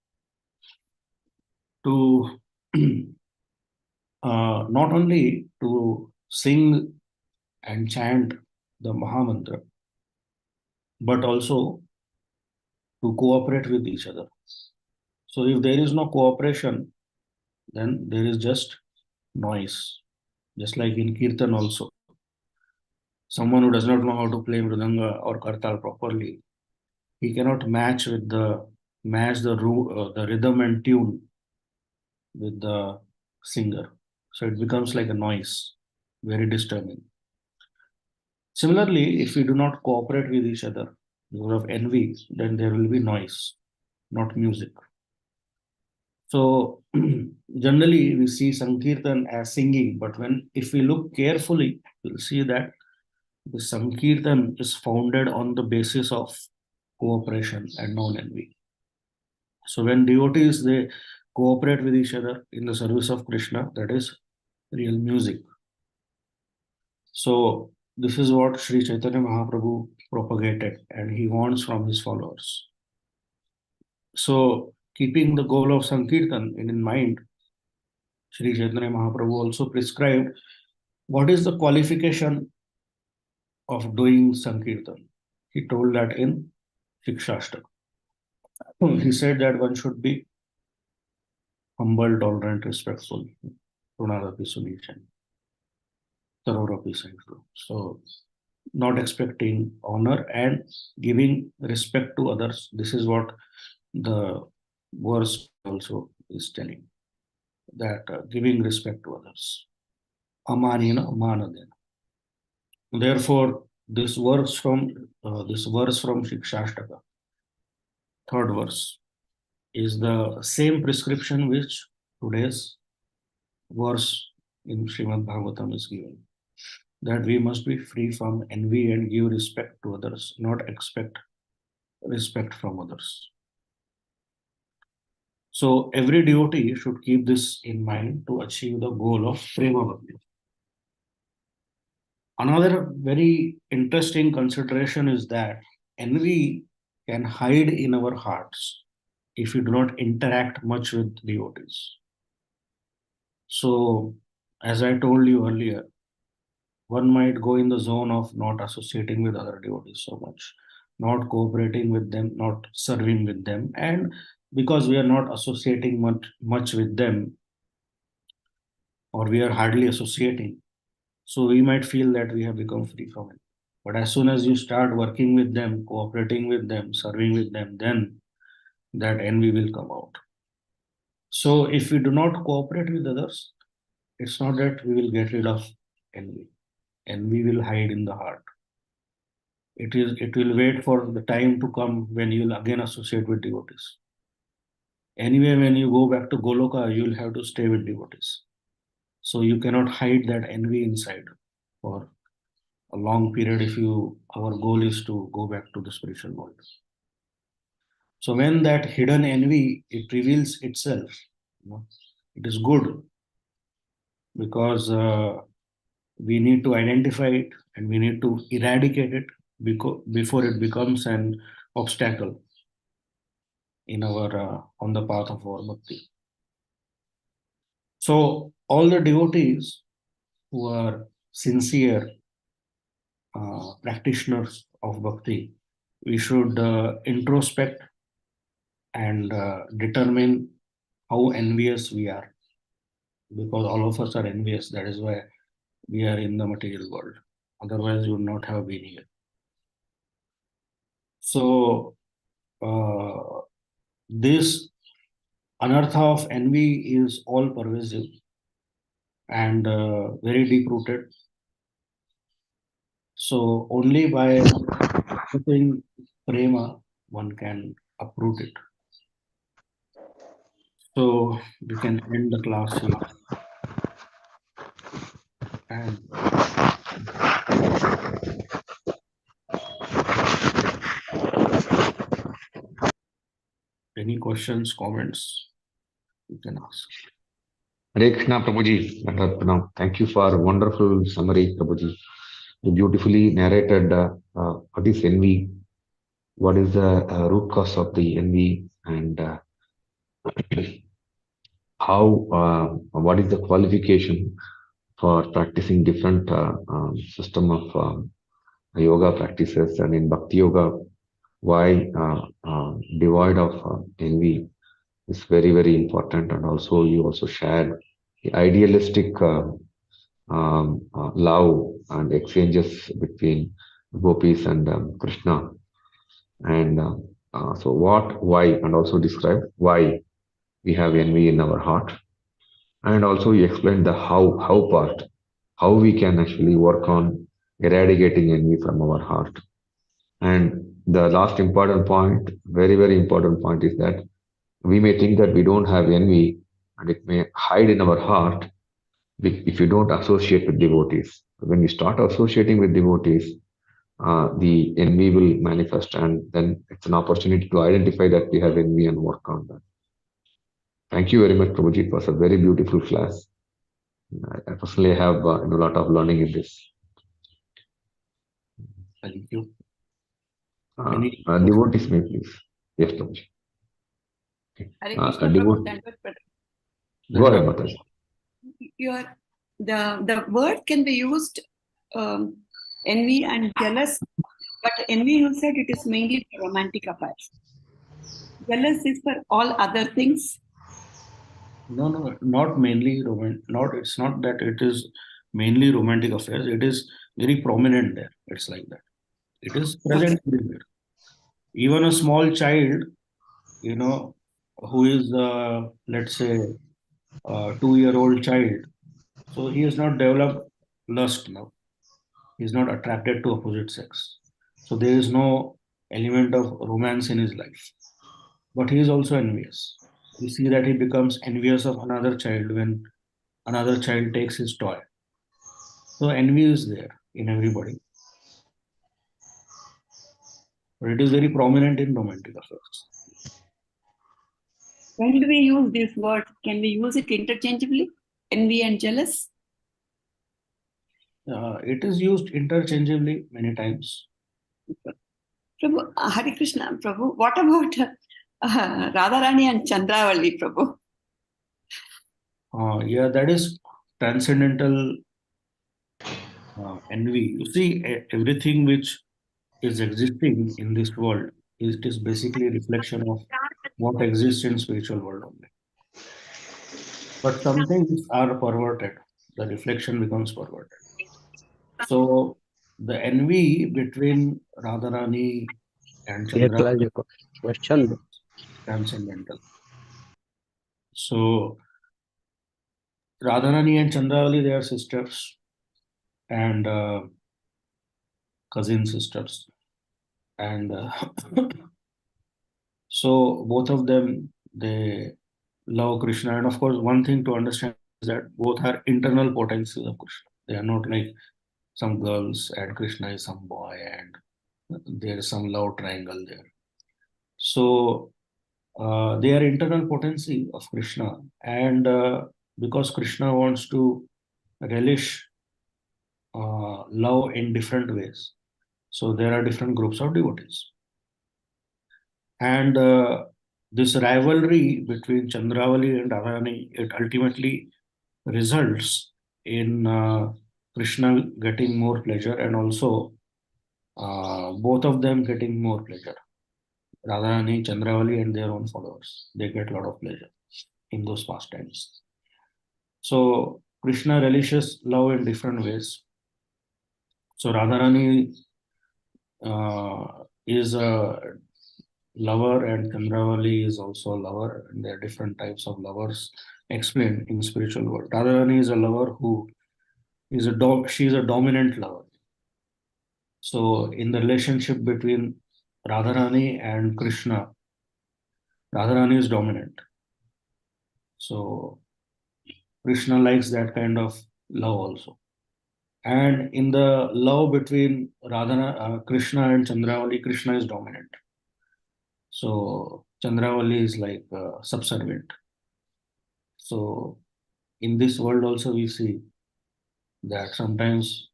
to not only to sing and chant the Mahamantra, but also to cooperate with each other. So if there is no cooperation, then there is just noise. Just like in Kirtan also. Someone who does not know how to play mridanga or kartal properly, he cannot match the rhythm and tune with the singer. So it becomes like a noise, very disturbing. Similarly, if we do not cooperate with each other because of envy, then there will be noise, not music. So generally we see Sankirtan as singing, but if we look carefully, we'll see that the Sankirtan is founded on the basis of cooperation and non-envy. So when devotees, they cooperate with each other in the service of Krishna, that is real music. So this is what Sri Chaitanya Mahaprabhu propagated, and he wants from his followers. So keeping the goal of Sankirtan in mind, Sri Chaitanya Mahaprabhu also prescribed what is the qualification of doing Sankirtan. He told that in Shikshashtaka. He said that one should be humble, tolerant, respectful, Runadapi Sunichan, Tarorapi Sankru. So, not expecting honor and giving respect to others. This is what the verse also is telling, that giving respect to others. Amanina manadena. Therefore, this verse from Shikshashtaka, third verse, is the same prescription which today's verse in Srimad Bhagavatam is given. That we must be free from envy and give respect to others, not expect respect from others. So every devotee should keep this in mind to achieve the goal of Prema Bhakti. Another very interesting consideration is that envy can hide in our hearts if we do not interact much with devotees. So, as I told you earlier, one might go in the zone of not associating with other devotees so much, not cooperating with them, not serving with them. And because we are not associating much with them, or we are hardly associating, so we might feel that we have become free from it. But as soon as you start working with them, cooperating with them, serving with them, then that envy will come out. So if we do not cooperate with others, it's not that we will get rid of envy. Envy will hide in the heart. It will wait for the time to come when you will again associate with devotees. Anyway, when you go back to Goloka, you will have to stay with devotees. So you cannot hide that envy inside for a long period if our goal is to go back to the spiritual world. So when that hidden envy, it reveals itself, it is good, because we need to identify it and we need to eradicate it before it becomes an obstacle in our on the path of our bhakti. So all the devotees who are sincere practitioners of bhakti, we should introspect and determine how envious we are, because all of us are envious. That is why we are in the material world. Otherwise, you would not have been here. So, this anartha of envy is all pervasive and very deep rooted. So, only by putting prema one can uproot it. So, we can end the class here. And any questions, comments, you can ask. Hare Krishna, Prabhuji. Dandavat Pranam. Thank you for a wonderful summary, Prabhuji. You beautifully narrated what is envy, what is the root cause of the envy, and how what is the qualification for practicing different system of yoga practices, and in Bhakti Yoga, why devoid of envy is very, very important. And also, you also shared the idealistic love and exchanges between gopis and Krishna. And so, what, why, and also describe why we have envy in our heart. And also, you explained the how part, how we can actually work on eradicating envy from our heart. And the last important point, very, very important point, is that we may think that we don't have envy and it may hide in our heart if you don't associate with devotees. When you start associating with devotees, the envy will manifest, and then it's an opportunity to identify that we have envy and work on that. Thank you very much, Prabhuji. It was a very beautiful class. I personally have a lot of learning in this. Thank you. Devotees, may please. Yes, Prabhuji. Hare Krishna, Prabhu. Go ahead, Mataji. The word can be used envy and jealous, but envy, you said, it is mainly for romantic affairs. Jealous is for all other things. No, not mainly romantic. It's not that it is mainly romantic affairs. It is very prominent there. It's like that. It is present everywhere. Even a small child, who is, let's say, a 2-year-old child, so he has not developed lust now. He is not attracted to opposite sex. So there is no element of romance in his life. But he is also envious. We see that he becomes envious of another child when another child takes his toy. So envy is there in everybody. But it is very prominent in romantic affairs. When do we use this word? Can we use it interchangeably? Envy and jealous? It is used interchangeably many times. Prabhu, Hare Krishna, Prabhu, what about Radharani and Chandravali, Prabhu? Yeah, that is transcendental envy. You see, everything which is existing in this world is basically a reflection of what exists in spiritual world only. But some things are perverted. The reflection becomes perverted. So the envy between Radharani and Chandra question. transcendental. So Radharani and Chandravali, they are sisters and cousin sisters. And so both of them, they love Krishna. And of course, one thing to understand is that both are internal potencies of Krishna. They are not like some girls and Krishna is some boy and there is some love triangle there. So they are internal potency of Krishna. And because Krishna wants to relish love in different ways, so there are different groups of devotees. And this rivalry between Chandravali and Radharani, it ultimately results in Krishna getting more pleasure and also both of them getting more pleasure. Radharani, Chandravali and their own followers, they get a lot of pleasure. in those pastimes. So Krishna relishes love in different ways. So Radharani is a lover and Chandravali is also a lover. And there are different types of lovers explained in spiritual world. Radharani is a lover who is she is a dominant lover. So in the relationship between Radharani and Krishna, Radharani is dominant. So Krishna likes that kind of love also. And in the love between Krishna and Chandravali, Krishna is dominant. So Chandravali is like subservient. So in this world also we see that sometimes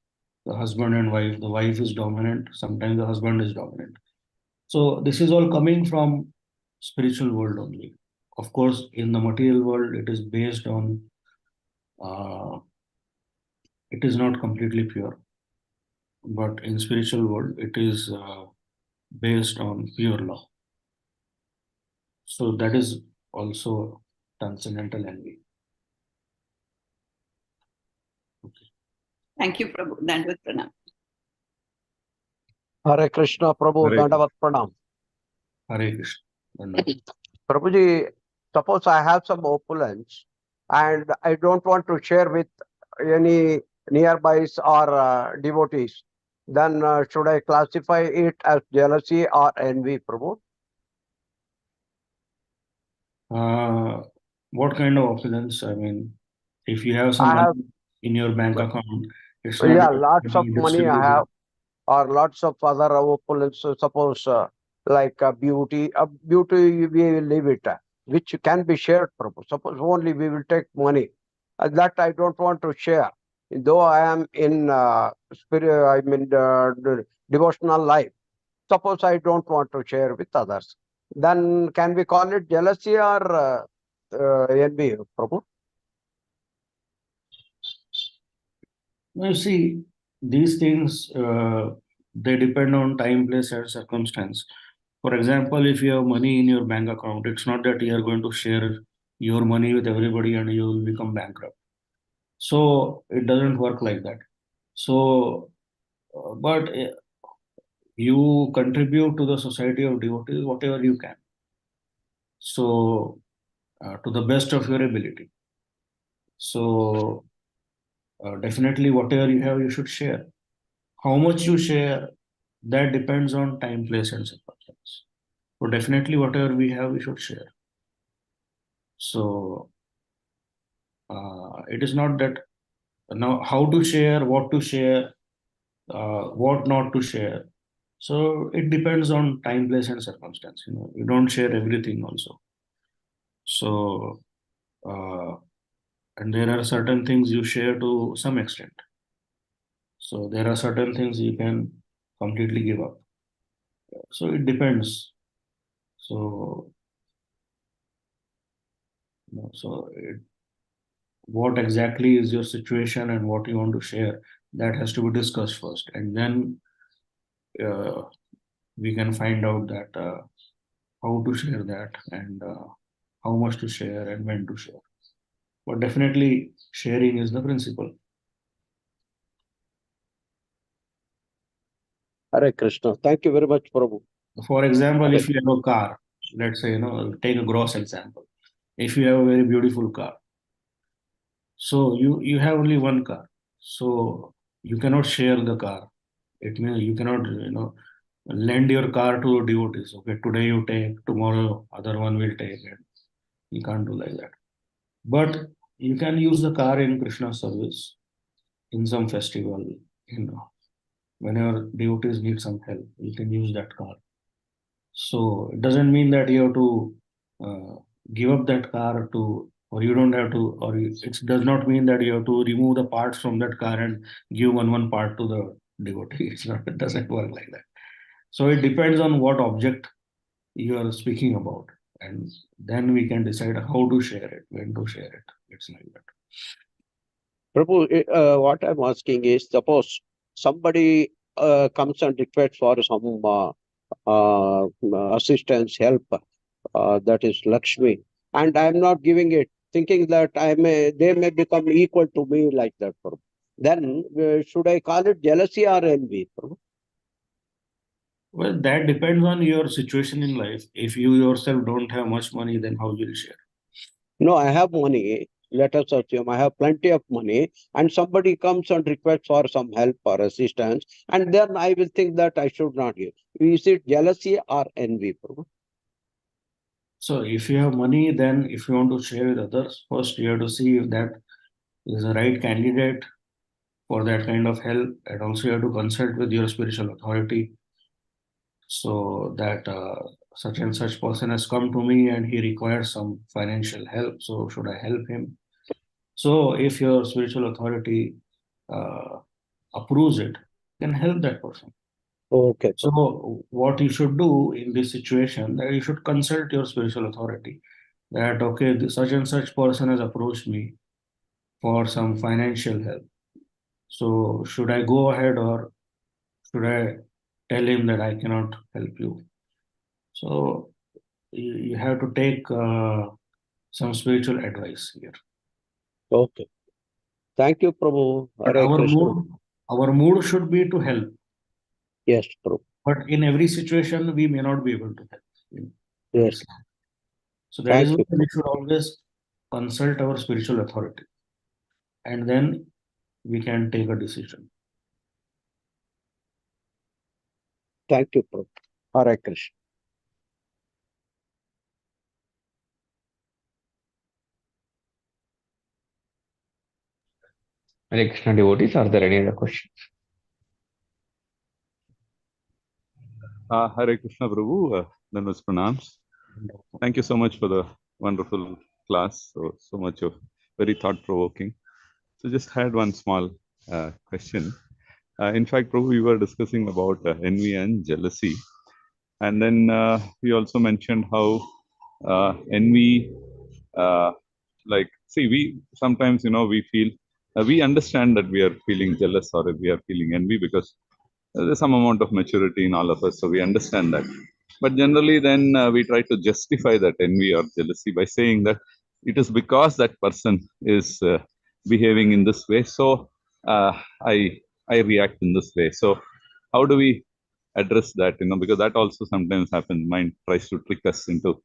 the husband and wife, the wife is dominant, sometimes the husband is dominant. So this is all coming from spiritual world only. Of course, in the material world, it is based on, it is not completely pure. But in spiritual world, it is based on pure law. So that is also transcendental envy. Okay. Thank you, Prabhu. Dandavad Pranam. Hare Krishna, Prabhu, Hare- Dandavat Pranam. Hare Krishna. Dandavad. Prabhuji, suppose I have some opulence and I don't want to share with any nearbys or devotees, then should I classify it as jealousy or envy, Prabhu? What kind of opulence? I mean, if you have some I have, money in your bank account, it's not yeah, that lots of you money I distribute have, it. or lots of other opulence, suppose like beauty. Beauty, we will leave it, which can be shared, Prabhu. Suppose only we will take money. That I don't want to share. Though I am in spirit, I mean the devotional life. Suppose I don't want to share with others. Then can we call it jealousy or envy, Prabhu? Now, you see, these things, they depend on time, place, and circumstance. For example, if you have money in your bank account, it's not that you are going to share your money with everybody and you will become bankrupt. So it doesn't work like that. So, but you contribute to the society of devotees whatever you can. So, to the best of your ability. So, definitely, whatever you have, you should share. How much you share, that depends on time, place, and circumstance. So definitely, whatever we have, we should share. So it is not that now how to share, what not to share. So it depends on time, place, and circumstance. You don't share everything also. So and there are certain things you share to some extent. So there are certain things you can completely give up. So it depends. So so what exactly is your situation and what you want to share, that has to be discussed first, and then uh, we can find out that how to share that and how much to share and when to share. But definitely sharing is the principle. Hare Krishna. Thank you very much, Prabhu. For example, Hare if you have a car, let's say, take a gross example. If you have a very beautiful car, so you have only one car, so you cannot share the car. It means you cannot lend your car to devotees. Okay, today you take, tomorrow other one will take, and you can't do like that. But you can use the car in Krishna service, in some festival, whenever devotees need some help, you can use that car. So it doesn't mean that you have to give up that car to, or you don't have to, it does not mean that you have to remove the parts from that car and give one part to the devotee. It's not, it doesn't work like that. So it depends on what object you are speaking about, and then we can decide how to share it, when to share it. It's like that. Prabhu, what I'm asking is, suppose somebody comes and requests for some assistance, help, that is Lakshmi, and I am not giving it, thinking that they may become equal to me like that, Prabhu. Then should I call it jealousy or envy, Prabhu? Well, that depends on your situation in life. If you yourself don't have much money, then how you'll share? No, I have money. Let us assume I have plenty of money, and somebody comes and requests for some help or assistance, and then I will think that I should not give. Is it jealousy or envy, Prabhu? So if you have money, then if you want to share with others, first you have to see if that is the right candidate for that kind of help, and also you have to consult with your spiritual authority, so that such and such person has come to me and he requires some financial help. So should I help him? So if your spiritual authority uh, approves it, you can help that person. Okay. So what you should do in this situation, that you should consult your spiritual authority, that okay, such and such person has approached me for some financial help. So should I go ahead, or should I tell him that I cannot help you? So you have to take some spiritual advice here. Okay. Thank you, Prabhu. But Hare Krishna. our mood should be to help. Yes, Prabhu. But in every situation, we may not be able to help. Yes. So that is Thank why you. we should always consult our spiritual authority, and then we can take a decision. Thank you, Prabhu. Hare Krishna. Hare Krishna devotees, are there any other questions? Hare Krishna Prabhu, Dandas Pranams. Thank you so much for the wonderful class. So much of very thought provoking. So just had one small question. In fact, Prabhu, we were discussing about envy and jealousy. And then we also mentioned how envy, we sometimes, we feel, we understand that we are feeling jealous or we are feeling envy because there's some amount of maturity in all of us, so we understand that. But generally, then we try to justify that envy or jealousy by saying that it is because that person is behaving in this way, so I react in this way. So how do we address that? Because that also sometimes happens. Mind tries to trick us into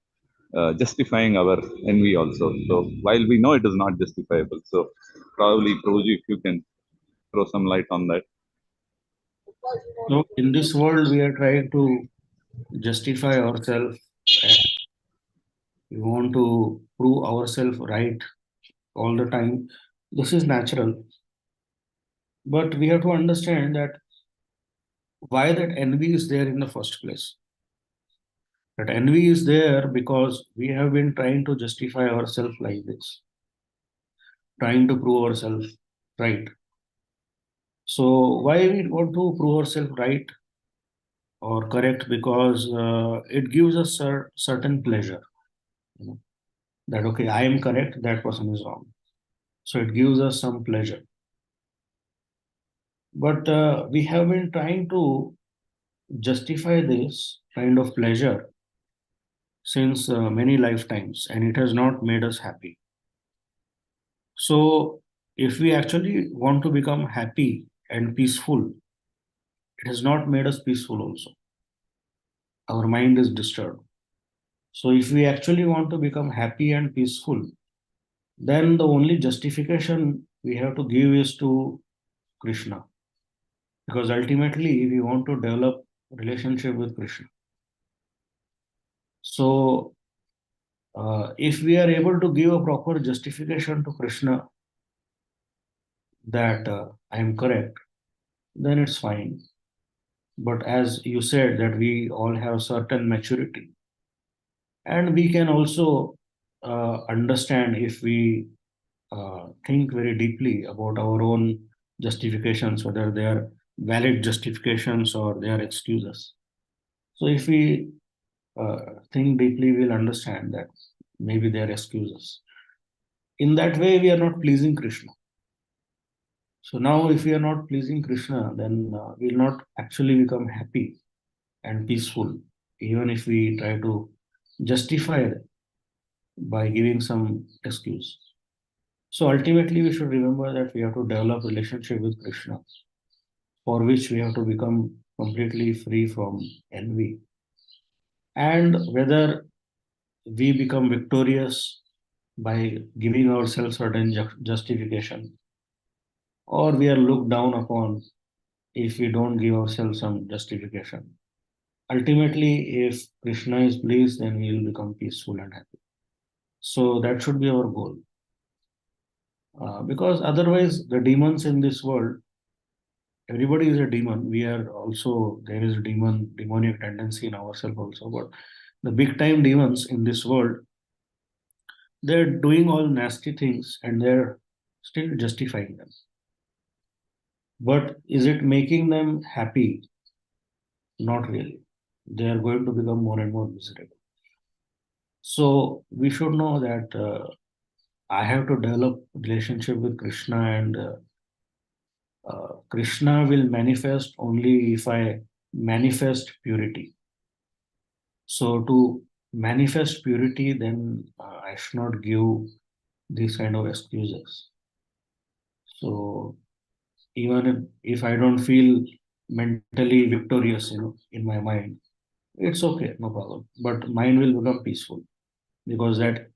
justifying our envy also. So while we know it is not justifiable, so probably Prabhuji, if you can throw some light on that. So in this world, we are trying to justify ourselves, and we want to prove ourselves right all the time. This is natural, but we have to understand that why that envy is there in the first place. That envy is there because we have been trying to justify ourselves like this, trying to prove ourselves right. So why we want to prove ourselves right or correct? Because it gives us certain pleasure. That okay, I am correct, that person is wrong. So it gives us some pleasure. But we have been trying to justify this kind of pleasure since many lifetimes, and it has not made us happy. So if we actually want to become happy and peaceful, it has not made us peaceful also. Our mind is disturbed. So if we actually want to become happy and peaceful, then the only justification we have to give is to Krishna. Because ultimately we want to develop relationship with Krishna. So if we are able to give a proper justification to Krishna that I am correct, then it's fine. But as you said, that we all have certain maturity, and we can also understand if we think very deeply about our own justifications, whether they are valid justifications or they are excuses. So if we think deeply, we'll understand that maybe they are excuses. In that way, we are not pleasing Krishna. So now, if we are not pleasing Krishna, then we'll not actually become happy and peaceful, even if we try to justify by giving some excuse. So ultimately, we should remember that we have to develop relationship with Krishna, for which we have to become completely free from envy. And whether we become victorious by giving ourselves certain justification, or we are looked down upon if we don't give ourselves some justification. Ultimately, if Krishna is pleased, then we will become peaceful and happy. So that should be our goal. Because otherwise, the demons in this world, everybody is a demon. We are also, there is demonic tendency in ourselves also. But the big time demons in this world, they're doing all nasty things and they're still justifying them. But is it making them happy? Not really. They are going to become more and more miserable. So we should know that I have to develop relationship with Krishna, and Krishna will manifest only if I manifest purity. So to manifest purity, then I should not give these kind of excuses. So even if I don't feel mentally victorious, in my mind, it's okay, no problem. But mind will become peaceful, because that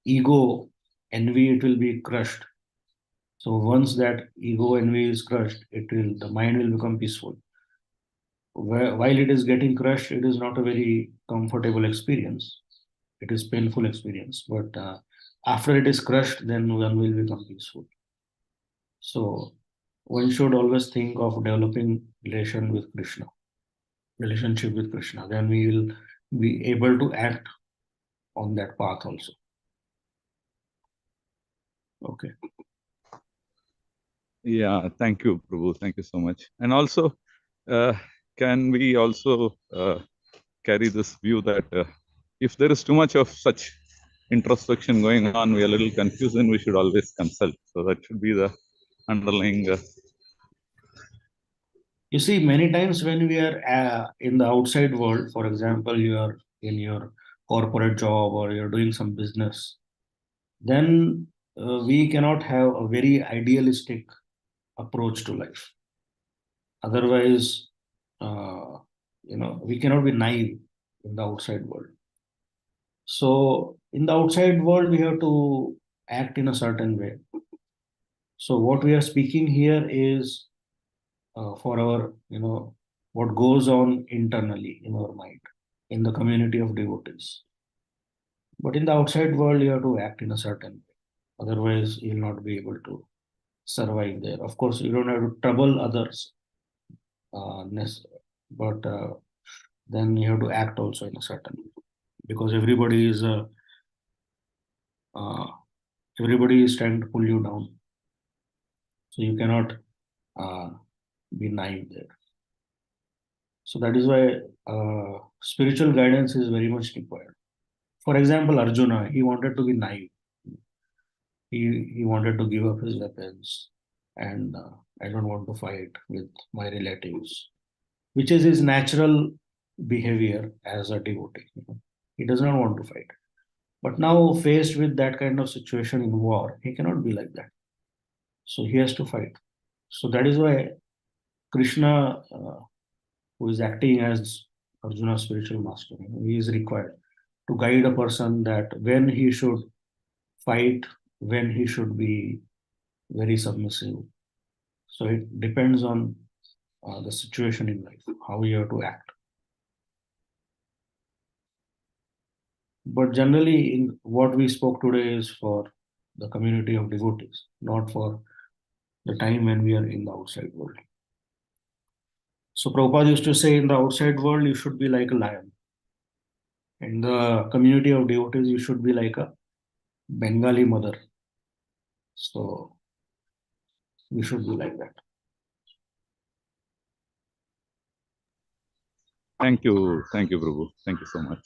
ego, envy, it will be crushed. So once that ego, envy is crushed, the mind will become peaceful. While it is getting crushed, it is not a very comfortable experience. It is painful experience. But after it is crushed, then one will become peaceful. So one should always think of developing relationship with Krishna. Then we will be able to act on that path also. Okay. Yeah, thank you, Prabhu. Thank you so much. And also, can we also carry this view that if there is too much of such introspection going on, we are a little confused, and we should always consult. So that should be the underlying. You see, many times when we are in the outside world, for example, you are in your corporate job or you're doing some business, then we cannot have a very idealistic approach to life. Otherwise, we cannot be naive in the outside world. So in the outside world, we have to act in a certain way. So what we are speaking here is for our, what goes on internally in our mind, in the community of devotees. But in the outside world, you have to act in a certain way. Otherwise, you'll not be able to survive there. Of course, you don't have to trouble others, but then you have to act also in a certain way, because everybody is trying to pull you down. So you cannot be naive there. So that is why spiritual guidance is very much required. For example, Arjuna, he wanted to be naive. He wanted to give up his weapons, and I don't want to fight with my relatives, which is his natural behavior as a devotee. He does not want to fight. But now, faced with that kind of situation in war, he cannot be like that. So he has to fight. So that is why Krishna, who is acting as Arjuna's spiritual master, he is required to guide a person that when he should fight, when he should be very submissive. So it depends on the situation in life, how you have to act. But generally, in what we spoke today is for the community of devotees, not for the time when we are in the outside world. So Prabhupada used to say, in the outside world, you should be like a lion. In the community of devotees, you should be like a Bengali mother. So we should be like that. Thank you, Prabhu. Thank you so much.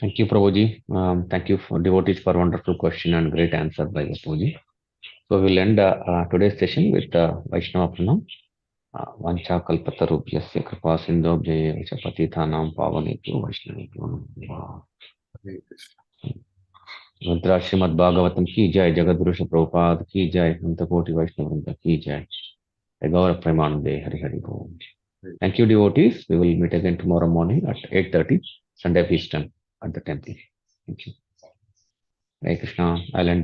Thank you, Prabhuji. Thank you for devotees for wonderful question and great answer by Prabhuji. So we'll end today's session with Vaishnava Pranam. Vanchakalpatarubhyasya kripa sindhobhyaya cha patithanam pavanebhyo vaishnavebhyo namo namaha. Hare Krishna. मंत्रा श्रीमद् भागवतम की जय, जगद्गुरु श्री प्रभुपाद की जय, अंत कोटि वैष्णव वृंद की जय, गौर प्रेमानंदे हरि हरि बोल. Thank you, devotees. We will meet again tomorrow morning at 8:30 Sunday Eastern at the temple. Thank you. Hare Krishna. I'll end the